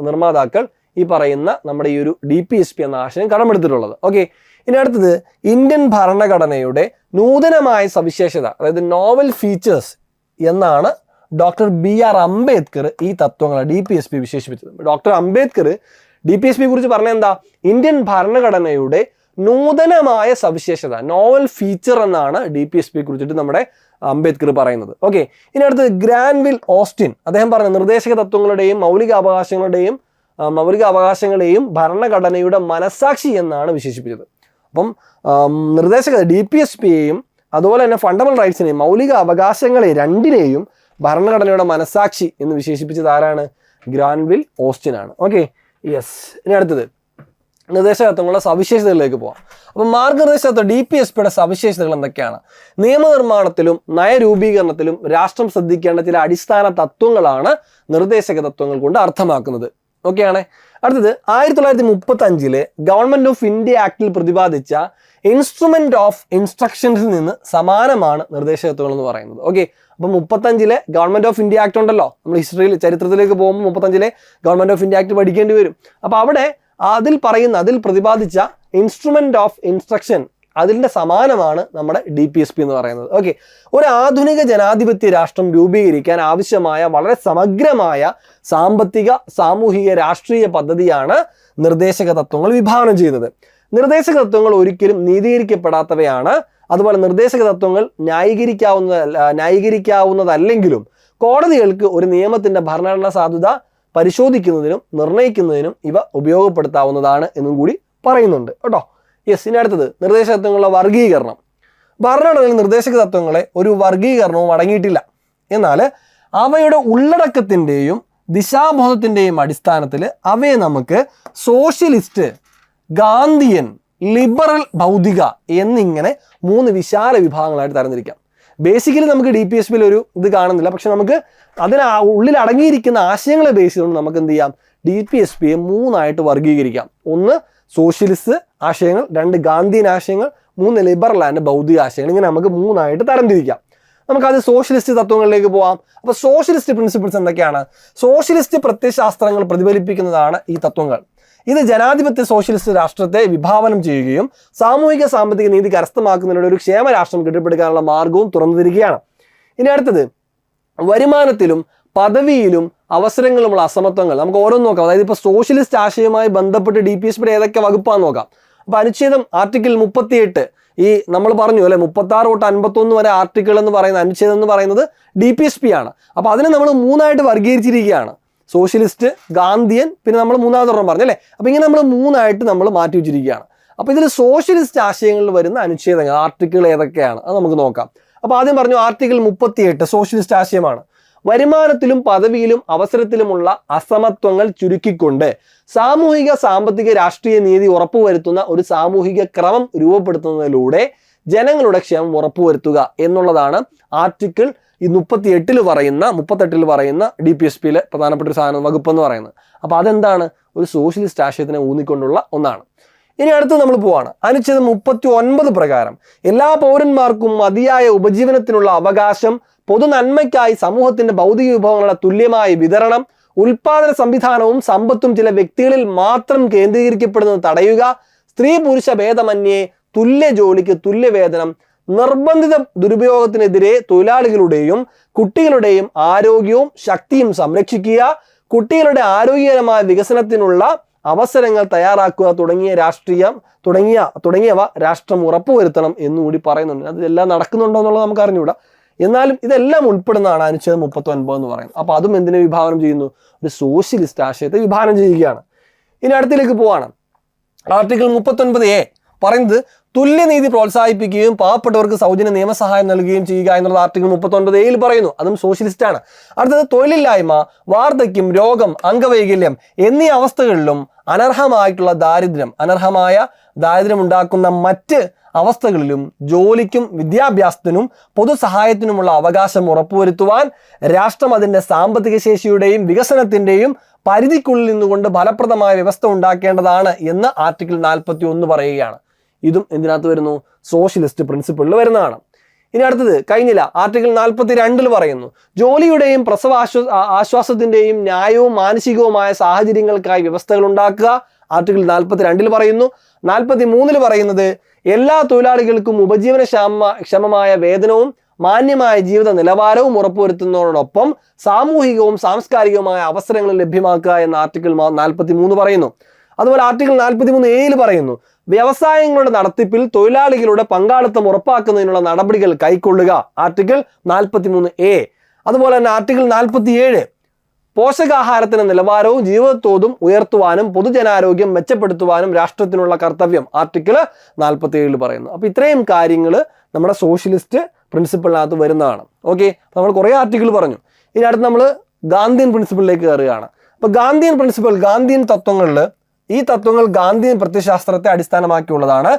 നിർമ്മാതാക്കൾ ഈ പറയുന്ന നമ്മുടെ ഈ ഒരു DPSP എന്ന ആശയം കടമെടുത്തിട്ടുള്ളത്. ഓക്കെ, ഇനി അടുത്തത് ഇന്ത്യൻ ഭരണഘടനയുടെ നൂതനമായ സവിശേഷത, അതായത് നോവൽ ഫീച്ചേഴ്സ് എന്നാണ് ഡോക്ടർ BR അംബേദ്കർ ഈ തത്വങ്ങളെ DPSP വിശേഷിപ്പിച്ചത്. ഡോക്ടർ അംബേദ്കർ DPSP കുറിച്ച് പറഞ്ഞ എന്താ? ഇന്ത്യൻ ഭരണഘടനയുടെ നൂതനമായ സവിശേഷത, നോവൽ ഫീച്ചർ എന്നാണ് DPSP കുറിച്ചിട്ട് നമ്മുടെ അംബേദ്കർ പറയുന്നത്. ഓക്കെ, ഇനി അടുത്തത് ഗ്രാൻവിൽ ഓസ്റ്റിൻ, അദ്ദേഹം പറഞ്ഞ നിർദ്ദേശക തത്വങ്ങളുടെയും മൗലികാവകാശങ്ങളെയും ഭരണഘടനയുടെ മനസാക്ഷി എന്നാണ് വിശേഷിപ്പിച്ചത്. അപ്പം നിർദ്ദേശക DPSPയെയും അതുപോലെ തന്നെ ഫണ്ടമെന്റൽ റൈറ്റ്സിനെയും മൗലിക അവകാശങ്ങളെ രണ്ടിനെയും ഭരണഘടനയുടെ മനസാക്ഷി എന്ന് വിശേഷിപ്പിച്ചത് ആരാണ്? ഗ്രാൻവിൽ ഓസ്റ്റിൻ ആണ്. Okay, yes. ഇനി അടുത്തത് നിർദ്ദേശക തത്വങ്ങളുടെ സവിശേഷതകളിലേക്ക് പോകാം. അപ്പം മാർഗനിർദ്ദേശ തത്വം DPSPയുടെ സവിശേഷതകൾ എന്തൊക്കെയാണ്? നിയമനിർമ്മാണത്തിലും നയരൂപീകരണത്തിലും രാഷ്ട്രം ശ്രദ്ധിക്കേണ്ട ചില അടിസ്ഥാന തത്വങ്ങളാണ് നിർദ്ദേശക തത്വങ്ങൾ കൊണ്ട് അർത്ഥമാക്കുന്നത്. ഓക്കെയാണ്. അടുത്തത് 1935 ഗവൺമെന്റ് ഓഫ് ഇന്ത്യ ആക്ടിൽ പ്രതിപാദിച്ച ഇൻസ്ട്രുമെന്റ് ഓഫ് ഇൻസ്ട്രക്ഷൻസിൽ നിന്ന് സമാനമാണ് നിർദ്ദേശക തത്വങ്ങൾ എന്ന് പറയുന്നത്. ഓക്കെ, അപ്പം 35 ഗവൺമെന്റ് ഓഫ് ഇന്ത്യ ആക്ട് ഉണ്ടല്ലോ, നമ്മൾ ചരിത്രത്തിലേക്ക് പോകുമ്പോൾ 35 ഗവൺമെന്റ് ഓഫ് ഇന്ത്യ ആക്ട് പഠിക്കേണ്ടി വരും. അപ്പോൾ അവിടെ അതിൽ പ്രതിപാദിച്ച ഇൻസ്ട്രുമെന്റ് ഓഫ് ഇൻസ്ട്രക്ഷൻ അതിൻ്റെ സമാനമാണ് നമ്മുടെ DPSP എന്ന് പറയുന്നത്. ഓക്കെ, ഒരു ആധുനിക ജനാധിപത്യ രാഷ്ട്രം രൂപീകരിക്കാൻ ആവശ്യമായ വളരെ സമഗ്രമായ സാമ്പത്തിക, സാമൂഹിക, രാഷ്ട്രീയ പദ്ധതിയാണ് നിർദ്ദേശക തത്വങ്ങൾ വിഭാവനം ചെയ്യുന്നത്. നിർദ്ദേശക തത്വങ്ങൾ ഒരിക്കലും നീതീകരിക്കപ്പെടാത്തവയാണ്. അതുപോലെ നിർദ്ദേശക തത്വങ്ങൾ ന്യായീകരിക്കാവുന്നതല്ലെങ്കിലും കോടതികൾക്ക് ഒരു നിയമത്തിന്റെ ഭരണഘടനാ സാധുത പരിശോധിക്കുന്നതിനും നിർണ്ണയിക്കുന്നതിനും ഇവ ഉപയോഗപ്പെടുത്താവുന്നതാണ് എന്നും കൂടി പറയുന്നുണ്ട് കേട്ടോ. യെസ്. ഇനി അടുത്തത് നിർദ്ദേശക തത്വങ്ങളുടെ വർഗീകരണം. ഭരണഘടനയിൽ നിർദ്ദേശക തത്വങ്ങളെ ഒരു വർഗീകരണവും അടങ്ങിയിട്ടില്ല. എന്നാൽ അവയുടെ ഉള്ളടക്കത്തിൻ്റെയും ദിശാബോധത്തിൻ്റെയും അടിസ്ഥാനത്തിൽ അവയെ നമുക്ക് സോഷ്യലിസ്റ്റ്, ഗാന്ധിയൻ, ലിബറൽ, ഭൗതിക എന്നിങ്ങനെ 3 വിശാല വിഭാഗങ്ങളായിട്ട് തരംതിരിക്കാം. ബേസിക്കലി നമുക്ക് DPSPയിൽ ഒരു ഇത് കാണുന്നില്ല, പക്ഷെ നമുക്ക് ഉള്ളിൽ അടങ്ങിയിരിക്കുന്ന ആശയങ്ങളെ ബേസ് ചെയ്തുകൊണ്ട് നമുക്ക് എന്ത് ചെയ്യാം? DPSPയെ 3 വർഗീകരിക്കാം. 1 സോഷ്യലിസ്റ്റ് ആശയങ്ങൾ, 2 ഗാന്ധിയൻ ആശയങ്ങൾ, 3 ലിബറൽ ആൻഡ് ഭൗതിക ആശയങ്ങൾ. ഇങ്ങനെ നമുക്ക് 3 തരംതിരിക്കാം. നമുക്കത് സോഷ്യലിസ്റ്റ് തത്വങ്ങളിലേക്ക് പോവാം. അപ്പോൾ സോഷ്യലിസ്റ്റ് പ്രിൻസിപ്പിൾസ് എന്തൊക്കെയാണ്? സോഷ്യലിസ്റ്റ് പ്രത്യയശാസ്ത്രങ്ങൾ പ്രതിഫലിപ്പിക്കുന്നതാണ് ഈ തത്വങ്ങൾ. ഇത് ജനാധിപത്യ സോഷ്യലിസ്റ്റ് രാഷ്ട്രത്തെ വിഭാവനം ചെയ്യുകയും സാമൂഹിക സാമ്പത്തിക നീതി കരസ്ഥമാക്കുന്നതിലൂടെ ഒരു ക്ഷേമ രാഷ്ട്രം കെട്ടിപ്പടുക്കാനുള്ള മാർഗവും തുറന്നിരിക്കുകയാണ്. ഇനി അടുത്തത് വരുമാനത്തിലും പദവിയിലും അവസരങ്ങളുമുള്ള അസമത്വങ്ങൾ. നമുക്ക് ഓരോന്ന് നോക്കാം. അതായത് ഇപ്പോൾ സോഷ്യലിസ്റ്റ് ആശയവുമായി ബന്ധപ്പെട്ട് DPSPയുടെ ഏതൊക്കെ വകുപ്പാന്ന് നോക്കാം. അപ്പോൾ അനുച്ഛേദം ആർട്ടിക്കിൾ 38, ഈ നമ്മൾ പറഞ്ഞു അല്ലെ 36 തൊട്ട് 51 വരെ ആർട്ടിക്കിൾ എന്ന് പറയുന്ന അനുച്ഛേദം എന്ന് പറയുന്നത് DPSP ആണ്. അപ്പോൾ അതിനെ നമ്മൾ 3 വർഗീകരിച്ചിരിക്കുകയാണ്. സോഷ്യലിസ്റ്റ്, ഗാന്ധിയൻ, പിന്നെ നമ്മൾ 3ാമതൊരെണ്ണം പറഞ്ഞു അല്ലേ. അപ്പോൾ ഇങ്ങനെ നമ്മൾ 3 നമ്മൾ മാറ്റി വെച്ചിരിക്കുകയാണ്. അപ്പോൾ ഇതിൽ സോഷ്യലിസ്റ്റ് ആശയങ്ങളിൽ വരുന്ന അനുച്ഛേദങ്ങൾ, ആർട്ടിക്കിൾ ഏതൊക്കെയാണ് അത് നമുക്ക് നോക്കാം. അപ്പോൾ ആദ്യം പറഞ്ഞു ആർട്ടിക്കിൾ 38 സോഷ്യലിസ്റ്റ് ആശയമാണ്. വരുമാനത്തിലും പദവിയിലും അവസരത്തിലുമുള്ള അസമത്വങ്ങൾ ചുരുക്കിക്കൊണ്ട് സാമൂഹിക, സാമ്പത്തിക, രാഷ്ട്രീയ നീതി ഉറപ്പുവരുത്തുന്ന ഒരു സാമൂഹിക ക്രമം രൂപപ്പെടുത്തുന്നതിലൂടെ ജനങ്ങളുടെ ക്ഷേമം ഉറപ്പുവരുത്തുക എന്നുള്ളതാണ് ആർട്ടിക്കിൾ 38 പറയുന്ന DPSPയിലെ പ്രധാനപ്പെട്ട ഒരു വകുപ്പ് എന്ന് പറയുന്നത്. അപ്പോൾ അതെന്താണ്? ഒരു സോഷ്യലിസ്റ്റ് ആശയത്തിനെ ഊന്നിക്കൊണ്ടുള്ള ഒന്നാണ്. ഇനി അടുത്ത് നമ്മൾ പോവാണ്. അനുച്ഛേദം 39 പ്രകാരം എല്ലാ പൗരന്മാർക്കും മതിയായ ഉപജീവനത്തിനുള്ള അവകാശം, പൊതു നന്മയ്ക്കായി സമൂഹത്തിന്റെ ഭൗതിക വിഭവങ്ങളുടെ തുല്യമായ വിതരണം, ഉൽപാദന സംവിധാനവും സമ്പത്തും ചില വ്യക്തികളിൽ മാത്രം കേന്ദ്രീകരിക്കപ്പെടുന്നത് തടയുക, സ്ത്രീ പുരുഷ ഭേദമന്യേ തുല്യ ജോലിക്ക് തുല്യവേതനം, നിർബന്ധിത ദുരുപയോഗത്തിനെതിരെ തൊഴിലാളികളുടെയും കുട്ടികളുടെയും ആരോഗ്യവും ശക്തിയും സംരക്ഷിക്കുക, കുട്ടികളുടെ ആരോഗ്യകരമായ വികസനത്തിനുള്ള അവസരങ്ങൾ തയ്യാറാക്കുക തുടങ്ങിയവ രാഷ്ട്രം ഉറപ്പുവരുത്തണം എന്നുകൂടി പറയുന്നുണ്ട്. അതെല്ലാം നടക്കുന്നുണ്ടോ എന്നുള്ളത് നമുക്ക് അറിഞ്ഞുകൂടാ. എന്നാലും ഇതെല്ലാം ഉൾപ്പെടുന്നതാണ് അനുച്ഛേദം 39 എന്ന് പറയുന്നത്. അപ്പോൾ അതും എന്തിനെ വിഭാവനം ചെയ്യുന്നു? ഒരു സോഷ്യലിസ്റ്റ് ആശയത്തെ വിഭാവനം ചെയ്യുകയാണ്. ഇനി അടുത്തിലേക്ക് പോവാണ്. ആർട്ടിക്കിൾ 39A പറയുന്നത് തുല്യനീതി പ്രോത്സാഹിപ്പിക്കുകയും പാവപ്പെട്ടവർക്ക് സൗജന്യ നിയമസഹായം നൽകുകയും ചെയ്യുക എന്നുള്ളത് ആർട്ടിക്കിൾ 39A പറയുന്നു. അതും സോഷ്യലിസ്റ്റ് ആണ്. അടുത്തത് തൊഴിലില്ലായ്മ, വാർദ്ധക്യം, രോഗം, അംഗവൈകല്യം എന്നീ അവസ്ഥകളിലും അനർഹമായ ദാരിദ്ര്യം ഉണ്ടാക്കുന്ന മറ്റ് അവസ്ഥകളിലും ജോലിക്കും വിദ്യാഭ്യാസത്തിനും പൊതുസഹായത്തിനുമുള്ള അവകാശം ഉറപ്പുവരുത്തുവാൻ രാഷ്ട്രം അതിൻ്റെ സാമ്പത്തിക ശേഷിയുടെയും വികസനത്തിൻ്റെയും പരിധിക്കുള്ളിൽ നിന്നുകൊണ്ട് ഫലപ്രദമായ വ്യവസ്ഥ ഉണ്ടാക്കേണ്ടതാണ് എന്ന് ആർട്ടിക്കിൾ 41 പറയുകയാണ്. ഇതും എന്തിനകത്ത് വരുന്നു? സോഷ്യലിസ്റ്റ് പ്രിൻസിപ്പിളിൽ വരുന്നതാണ്. ഇനി അടുത്തത് കഴിഞ്ഞില്ല, ആർട്ടിക്കിൾ 42 പറയുന്നു ജോലിയുടെയും പ്രസവ ആശ്വാസത്തിൻ്റെയും ന്യായവും മാനസികവുമായ സാഹചര്യങ്ങൾക്കായി വ്യവസ്ഥകൾ ഉണ്ടാക്കുക. ആർട്ടിക്കിൾ 42 പറയുന്നു. 43 പറയുന്നത് എല്ലാ തൊഴിലാളികൾക്കും ഉപജീവനക്ഷമമായ വേതനവും മാന്യമായ ജീവിത നിലവാരവും ഉറപ്പുവരുത്തുന്നതോടൊപ്പം സാമൂഹികവും സാംസ്കാരികവുമായ അവസരങ്ങൾ ലഭ്യമാക്കുക എന്ന് ആർട്ടിക്കിൾ 43 പറയുന്നു. അതുപോലെ ആർട്ടിക്കിൾ 43A പറയുന്നു വ്യവസായങ്ങളുടെ നടത്തിപ്പിൽ തൊഴിലാളികളുടെ പങ്കാളിത്തം ഉറപ്പാക്കുന്നതിനുള്ള നടപടികൾ കൈക്കൊള്ളുക. Article 43A. അതുപോലെ തന്നെ ആർട്ടിക്കിൾ 47 പോഷകാഹാരത്തിന് നിലവാരവും ജീവിതത്തോതും ഉയർത്തുവാനും പൊതുജനാരോഗ്യം മെച്ചപ്പെടുത്തുവാനും രാഷ്ട്രത്തിനുള്ള കർത്തവ്യം ആർട്ടിക്കിൾ 47 പറയുന്നു. അപ്പോൾ ഇത്രയും കാര്യങ്ങൾ നമ്മുടെ സോഷ്യലിസ്റ്റ് പ്രിൻസിപ്പിളിനകത്ത് വരുന്നതാണ്. ഓക്കെ, നമ്മൾ കുറേ ആർട്ടിക്കിൾ പറഞ്ഞു. ഇനി അടുത്ത് നമ്മൾ ഗാന്ധിയൻ പ്രിൻസിപ്പിളിലേക്ക് കയറുകയാണ്. അപ്പോൾ ഗാന്ധിയൻ തത്വങ്ങളിൽ ഈ തത്വങ്ങൾ ഗാന്ധിയൻ പ്രത്യയശാസ്ത്രത്തെ അടിസ്ഥാനമാക്കിയുള്ളതാണ്.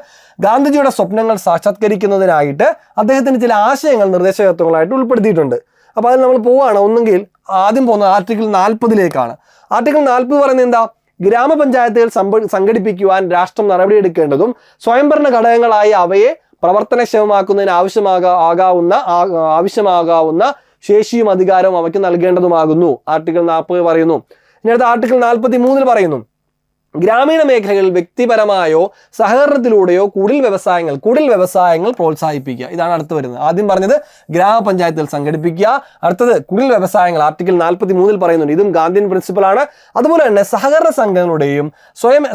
ഗാന്ധിജിയുടെ സ്വപ്നങ്ങൾ സാക്ഷാത്കരിക്കുന്നതിനായിട്ട് അദ്ദേഹത്തിന് ചില ആശയങ്ങൾ നിർദ്ദേശ തത്വങ്ങളായിട്ട് ഉൾപ്പെടുത്തിയിട്ടുണ്ട്. അപ്പോൾ അതിൽ നമ്മൾ പോവുകയാണ്. ഒന്നുകിൽ ആദ്യം പോകുന്നത് ആർട്ടിക്കിൾ 40 ആർട്ടിക്കിൾ 40 പറയുന്നത് എന്താ? ഗ്രാമപഞ്ചായത്തുകൾ സംഘടിപ്പിക്കുവാൻ രാഷ്ട്രം നടപടിയെടുക്കേണ്ടതും സ്വയംഭരണ ഘടകങ്ങളായി അവയെ പ്രവർത്തനക്ഷമമാക്കുന്നതിന് ആവശ്യമാകാവുന്ന ശേഷിയും അധികാരവും അവയ്ക്ക് നൽകേണ്ടതുമാകുന്നു. ആർട്ടിക്കിൾ 40 പറയുന്നു. ഇനി അടുത്ത ആർട്ടിക്കിൾ 43 പറയുന്നു ഗ്രാമീണ മേഖലകളിൽ വ്യക്തിപരമായോ സഹകരണത്തിലൂടെയോ കുടിൽ വ്യവസായങ്ങൾ പ്രോത്സാഹിപ്പിക്കുക. ഇതാണ് അടുത്ത് വരുന്നത്. ആദ്യം പറഞ്ഞത് ഗ്രാമപഞ്ചായത്തുകൾ സംഘടിപ്പിക്കുക, അടുത്തത് കുടിൽ വ്യവസായങ്ങൾ ആർട്ടിക്കിൾ 43 പറയുന്നുണ്ട്. ഇതും ഗാന്ധിയൻ പ്രിൻസിപ്പിളാണ്. അതുപോലെ തന്നെ സഹകരണ സംഘങ്ങളുടെയും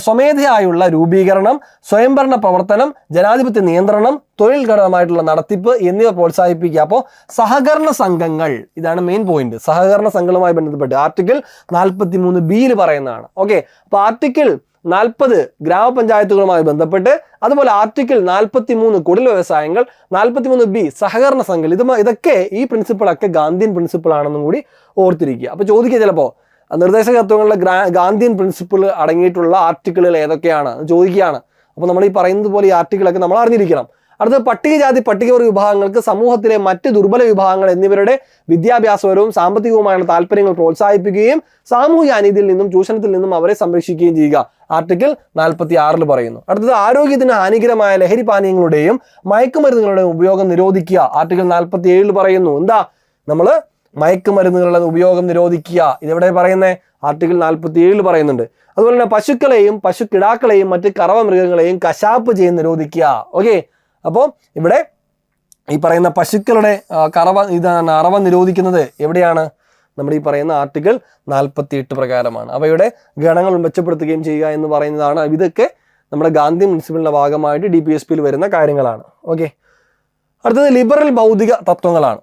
സ്വമേധയായുള്ള രൂപീകരണം, സ്വയംഭരണ പ്രവർത്തനം, ജനാധിപത്യ നിയന്ത്രണം, തൊഴിൽ ഘടകമായിട്ടുള്ള നടത്തിപ്പ് എന്നിവ പ്രോത്സാഹിപ്പിക്കുക. അപ്പോൾ സഹകരണ സംഘങ്ങൾ, ഇതാണ് മെയിൻ പോയിന്റ്. സഹകരണ സംഘങ്ങളുമായി ബന്ധപ്പെട്ട് ആർട്ടിക്കിൾ 43B പറയുന്നതാണ്. ഓക്കെ, അപ്പോൾ ആർട്ടിക്കിൾ 40 ഗ്രാമപഞ്ചായത്തുകളുമായി ബന്ധപ്പെട്ട്, അതുപോലെ ആർട്ടിക്കിൾ 43 കുടിൽ വ്യവസായങ്ങൾ, 43B സഹകരണ സംഘങ്ങൾ. ഇതൊക്കെ ഈ പ്രിൻസിപ്പിളൊക്കെ ഗാന്ധിയൻ പ്രിൻസിപ്പിൾ ആണെന്നും കൂടി ഓർത്തിരിക്കുക. അപ്പോൾ ചോദിക്കുക ചിലപ്പോൾ നിർദ്ദേശ തത്വങ്ങളിലെ ഗാന്ധിയൻ പ്രിൻസിപ്പിൾ അടങ്ങിയിട്ടുള്ള ആർട്ടിക്കിളുകൾ ഏതൊക്കെയാണ് ചോദിക്കുകയാണ്. അപ്പോൾ നമ്മൾ ഈ പറയുന്നത് പോലെ ഈ ആർട്ടിക്കിളൊക്കെ നമ്മൾ അറിഞ്ഞിരിക്കണം. അടുത്ത പട്ടികജാതി പട്ടികവർഗ വിഭാഗങ്ങൾക്ക് സമൂഹത്തിലെ മറ്റ് ദുർബല വിഭാഗങ്ങൾ എന്നിവരുടെ വിദ്യാഭ്യാസപരവും സാമ്പത്തികവുമായുള്ള താല്പര്യങ്ങൾ പ്രോത്സാഹിപ്പിക്കുകയും സാമൂഹിക അനീതിയിൽ നിന്നും ചൂഷണത്തിൽ നിന്നും അവരെ സംരക്ഷിക്കുകയും ചെയ്യുക. ആർട്ടിക്കിൾ 46 പറയുന്നു. അടുത്തത് ആരോഗ്യത്തിന് ഹാനികരമായ ലഹരി പാനീയങ്ങളുടെയും മയക്കുമരുന്നുകളുടെയും ഉപയോഗം നിരോധിക്കുക. ആർട്ടിക്കിൾ 47 പറയുന്നു. എന്താ? നമ്മൾ മയക്കുമരുന്നുകളുടെ ഉപയോഗം നിരോധിക്കുക. ഇതെവിടെ പറയുന്നത്? ആർട്ടിക്കിൾ 47 പറയുന്നുണ്ട്. അതുപോലെ തന്നെ പശുക്കളെയും പശുക്കിടാക്കളെയും മറ്റ് കറവ മൃഗങ്ങളെയും കശാപ്പ് ചെയ്ത് നിരോധിക്കുക. ഓക്കെ, അപ്പോൾ ഇവിടെ ഈ പറയുന്ന പശുക്കളുടെ അറവ നിരോധിക്കുന്നത് എവിടെയാണ്? നമ്മുടെ ഈ പറയുന്ന ആർട്ടിക്കിൾ 48 പ്രകാരമാണ്. അവയുടെ ഗണങ്ങൾ മെച്ചപ്പെടുത്തുകയും ചെയ്യുക എന്ന് പറയുന്നതാണ്. ഇതൊക്കെ നമ്മുടെ ഗാന്ധി പ്രിൻസിപ്പിളിന്റെ ഭാഗമായിട്ട് DPSPയിൽ വരുന്ന കാര്യങ്ങളാണ്. ഓക്കെ, അടുത്തത് ലിബറൽ ഭൗതിക തത്വങ്ങളാണ്.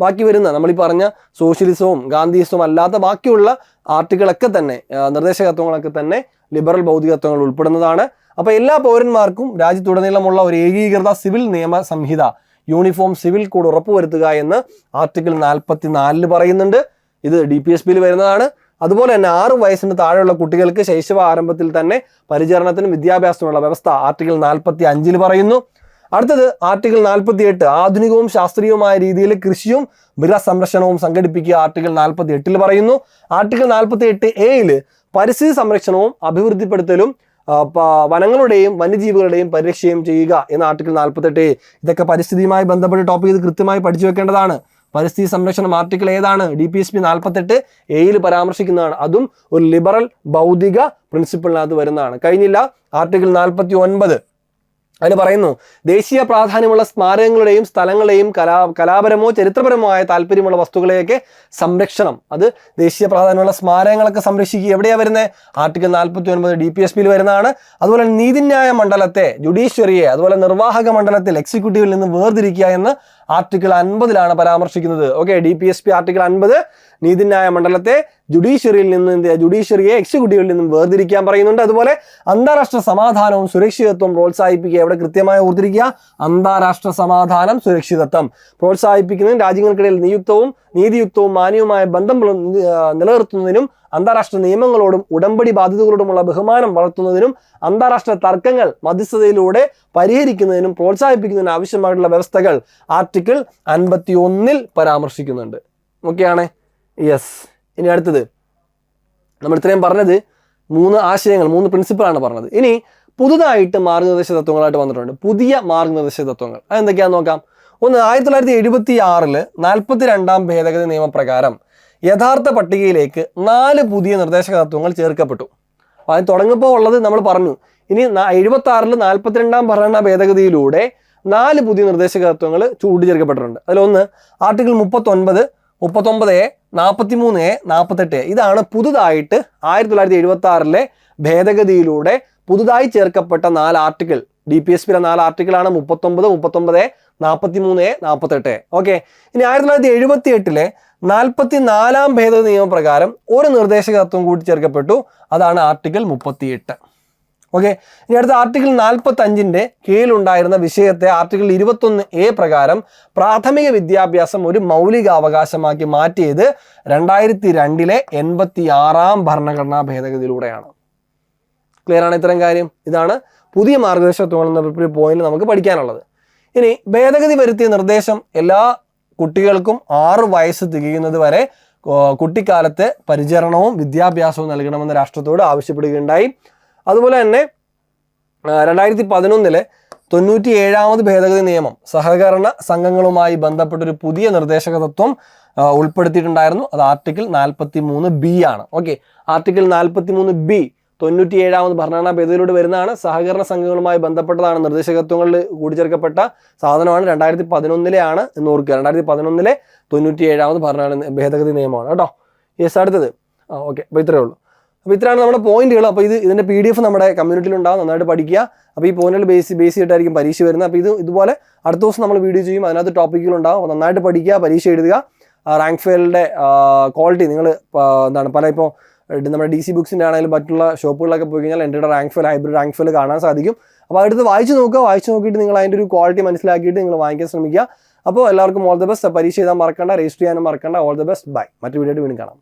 ബാക്കി വരുന്ന നമ്മൾ ഈ പറഞ്ഞ സോഷ്യലിസവും ഗാന്ധിയിസവും അല്ലാത്ത ബാക്കിയുള്ള ആർട്ടിക്കിളൊക്കെ തന്നെ, നിർദ്ദേശ തത്വങ്ങളൊക്കെ തന്നെ ലിബറൽ ഭൗതിക തത്വങ്ങൾ ഉൾപ്പെടുന്നതാണ്. അപ്പോൾ എല്ലാ പൗരന്മാർക്കും രാജ്യത്തുടനീളമുള്ള ഒരു ഏകീകൃത സിവിൽ നിയമ സംഹിത, യൂണിഫോം സിവിൽ കോഡ് ഉറപ്പുവരുത്തുക എന്ന് ആർട്ടിക്കിൾ 44 പറയുന്നുണ്ട്. ഇത് DPSPയിൽ വരുന്നതാണ്. അതുപോലെ തന്നെ 6 വയസ്സിന് താഴെയുള്ള കുട്ടികൾക്ക് ശൈശവ ആരംഭത്തിൽ തന്നെ പരിചരണത്തിനും വിദ്യാഭ്യാസത്തിനുള്ള വ്യവസ്ഥ ആർട്ടിക്കിൾ 45 പറയുന്നു. അടുത്തത് ആർട്ടിക്കിൾ 48 ആധുനികവും ശാസ്ത്രീയവുമായ രീതിയിൽ കൃഷിയും മൃഗസംരക്ഷണവും സംഘടിപ്പിക്കുക. ആർട്ടിക്കിൾ 48 പറയുന്നു. ആർട്ടിക്കിൾ 48A പരിസ്ഥിതി സംരക്ഷണവും അഭിവൃദ്ധിപ്പെടുത്തലും വനങ്ങളുടെയും വന്യജീവികളുടെയും പരിരക്ഷയും ചെയ്യുക എന്ന് ആർട്ടിക്കിൾ 48A. ഇതൊക്കെ പരിസ്ഥിതിയുമായി ബന്ധപ്പെട്ട ടോപ്പിക്, ഇത് കൃത്യമായി പഠിച്ചു വെക്കേണ്ടതാണ്. പരിസ്ഥിതി സംരക്ഷണം ആർട്ടിക്കിൾ ഏതാണ്? DPSP 48A പരാമർശിക്കുന്നതാണ്. അതും ഒരു ലിബറൽ ഭൗതിക പ്രിൻസിപ്പിളിനകത്ത് വരുന്നതാണ്. കഴിഞ്ഞില്ല, ആർട്ടിക്കിൾ 49 അതിൽ പറയുന്നു ദേശീയ പ്രാധാന്യമുള്ള സ്മാരകങ്ങളുടെയും സ്ഥലങ്ങളെയും കലാപരമോ ചരിത്രപരമോ ആയ താല്പര്യമുള്ള വസ്തുക്കളെയൊക്കെ സംരക്ഷണം. അത് ദേശീയ പ്രാധാന്യമുള്ള സ്മാരകങ്ങളൊക്കെ സംരക്ഷിക്കുക. എവിടെയാണ് വരുന്നത്? ആർട്ടിക്കിൾ 49 DPSPയിൽ വരുന്നതാണ്. അതുപോലെ നീതിന്യായ മണ്ഡലത്തെ, ജുഡീഷ്യറിയെ, അതുപോലെ നിർവാഹക മണ്ഡലത്തിൽ എക്സിക്യൂട്ടീവിൽ നിന്ന് വേർതിരിക്കുക എന്ന് ആർട്ടിക്കിൾ 50 പരാമർശിക്കുന്നത്. ഓക്കെ, DPSP ആർട്ടിക്കിൾ 50 നീതിന്യായ മണ്ഡലത്തെ ജുഡീഷ്യറിയെ എക്സിക്യൂട്ടീവിൽ നിന്നും വേർതിരിക്കാൻ പറയുന്നുണ്ട്. അതുപോലെ അന്താരാഷ്ട്ര സമാധാനവും സുരക്ഷിതത്വം പ്രോത്സാഹിപ്പിക്കുക. ഇവിടെ കൃത്യമായി ഓർത്തിരിക്കുക, അന്താരാഷ്ട്ര സമാധാനം സുരക്ഷിതത്വം പ്രോത്സാഹിപ്പിക്കുന്നതിനും രാജ്യങ്ങൾക്കിടയിൽ നീതിയുക്തവും മാന്യവുമായ ബന്ധം നിലനിർത്തുന്നതിനും അന്താരാഷ്ട്ര നിയമങ്ങളോടും ഉടമ്പടി ബാധ്യതകളോടുമുള്ള ബഹുമാനം വളർത്തുന്നതിനും അന്താരാഷ്ട്ര തർക്കങ്ങൾ മധ്യസ്ഥതയിലൂടെ പരിഹരിക്കുന്നതിനും പ്രോത്സാഹിപ്പിക്കുന്നതിനും ആവശ്യമായിട്ടുള്ള വ്യവസ്ഥകൾ ആർട്ടിക്കിൾ 51 പരാമർശിക്കുന്നുണ്ട്. ഓക്കെയാണ്. യെസ്. ഇനി അടുത്തത് നമ്മൾ ഇത്രയും പറഞ്ഞത് 3 ആശയങ്ങൾ, 3 പ്രിൻസിപ്പിളാണ് പറഞ്ഞത്. ഇനി പുതുതായിട്ട് മാർഗനിർദ്ദേശ തത്വങ്ങളായിട്ട് വന്നിട്ടുണ്ട്. പുതിയ മാർഗനിർദ്ദേശ തത്വങ്ങൾ അതെന്തൊക്കെയാണെന്ന് നോക്കാം. ഒന്ന്, 1976 42 ഭേദഗതി നിയമപ്രകാരം യഥാർത്ഥ പട്ടികയിലേക്ക് 4 പുതിയ നിർദ്ദേശക തത്വങ്ങൾ ചേർക്കപ്പെട്ടു. അപ്പോൾ അത് തുടങ്ങുമ്പോൾ ഉള്ളത് നമ്മൾ പറഞ്ഞു. ഇനി 76 42 ഭരണഘടനാ ഭേദഗതിയിലൂടെ 4 പുതിയ നിർദ്ദേശക തത്വങ്ങൾ കൂട്ടിച്ചേർക്കപ്പെട്ടിട്ടുണ്ട്. അതിലൊന്ന് ആർട്ടിക്കിൾ 39, 39A, 43A, 48A. ഇതാണ് പുതുതായിട്ട് 1976 ഭേദഗതിയിലൂടെ പുതുതായി ചേർക്കപ്പെട്ട 4 article. DPSPയിലെ 4 ആർട്ടിക്കിളാണ് 39, 39A, 43A, 48A. Okay. ഇനി 1978 44 ഭേദഗതി നിയമപ്രകാരം ഒരു നിർദ്ദേശക തത്വം കൂട്ടിച്ചേർക്കപ്പെട്ടു. അതാണ് ആർട്ടിക്കിൾ 38. ഓക്കെ. ഇനി അടുത്ത ആർട്ടിക്കിൾ 45 കീഴിലുണ്ടായിരുന്ന വിഷയത്തെ ആർട്ടിക്കിൾ 21A പ്രകാരം പ്രാഥമിക വിദ്യാഭ്യാസം ഒരു മൗലികാവകാശമാക്കി മാറ്റിയത് 2002 86 ഭരണഘടനാ ഭേദഗതിയിലൂടെയാണ്. ക്ലിയർ ആണ് ഇത്തരം കാര്യം? ഇതാണ് പുതിയ മാർഗനിർദ്ദേശ തത്വങ്ങൾ എന്ന പോയിന്റ് നമുക്ക് പഠിക്കാനുള്ളത്. ഇനി ഭേദഗതി വരുത്തിയ നിർദ്ദേശം എല്ലാ കുട്ടികൾക്കും 6 വയസ്സ് തികയുന്നത് വരെ കുട്ടിക്കാലത്തെ പരിചരണവും വിദ്യാഭ്യാസവും നൽകണമെന്ന് രാഷ്ട്രത്തോട് ആവശ്യപ്പെടുകയുണ്ടായി. അതുപോലെ തന്നെ 2011 97ാമത് ഭേദഗതി നിയമം സഹകരണ സംഘങ്ങളുമായി ബന്ധപ്പെട്ടൊരു പുതിയ നിർദ്ദേശക തത്വം ഉൾപ്പെടുത്തിയിട്ടുണ്ടായിരുന്നു. അത് ആർട്ടിക്കിൾ 43B ആണ്. ഓക്കെ, ആർട്ടിക്കിൾ 43B 97ാമത് ഭരണഘടനാ ഭേദഗതിയിലൂടെ വരുന്നതാണ്. സഹകരണ സംഘങ്ങളുമായി ബന്ധപ്പെട്ടതാണ്. നിർദ്ദേശകത്വങ്ങളിൽ കൂടിച്ചേർക്കപ്പെട്ട സാധനമാണ്. 2011 എന്ന് ഓർക്കുക. 2011 97ാമത് ഭരണഘടന ഭേദഗതി നിയമമാണ് കേട്ടോ. യെസ്. അടുത്തത് ഓക്കെ. അപ്പോൾ ഇത്രയേ ഉള്ളൂ. അപ്പോൾ ഇത്രയാണ് നമ്മുടെ പോയിന്റുകൾ. അപ്പോൾ ഇതിൻ്റെ PDF നമ്മുടെ കമ്മ്യൂണിറ്റിയിൽ ഉണ്ടാകും. നന്നായിട്ട് പഠിക്കുക. അപ്പോൾ ഈ പോയിന്റുകൾ ബേസ് ചെയ്തിട്ടായിരിക്കും പരീക്ഷ വരുന്നത്. അപ്പോൾ ഇതുപോലെ അടുത്ത ദിവസം നമ്മൾ വീഡിയോ ചെയ്യും. അതിനകത്ത് ടോപ്പിക്കുകളുണ്ടാകും. അപ്പോൾ നന്നായിട്ട് പഠിക്കുക, പരീക്ഷ എഴുതുക. റാങ്ക് ഫെയിലിൻ്റെ ക്വാളിറ്റി നിങ്ങൾ പല ഇപ്പോൾ നമ്മുടെ DC ബുക്സിൻ്റെ ആണെങ്കിലും മറ്റുള്ള ഷോപ്പുകളിലൊക്കെ പോയി കഴിഞ്ഞാൽ എൻ്റെ റാങ്ക് ഫെയിൽ, ഹൈബ്രിഡ് റാങ്ക് ഫെയിൽ കാണാൻ സാധിക്കും. അപ്പോൾ അടുത്ത് വായിച്ച് നോക്കിയിട്ട് നിങ്ങൾ അതിൻ്റെ ഒരു ക്വാളിറ്റി മനസ്സിലാക്കിയിട്ട് നിങ്ങൾ വാങ്ങിക്കാൻ ശ്രമിക്കുക. അപ്പോൾ എല്ലാവർക്കും ഓൾ ദ ബെസ്റ്റ്. പരീക്ഷ എഴുതാൻ മറക്കണ്ട, രജിസ്റ്റർ ചെയ്യാനും മറക്കണ്ട. All the best. ബൈ. മറ്റു വീഡിയോ വീണ്ടും കാണാം.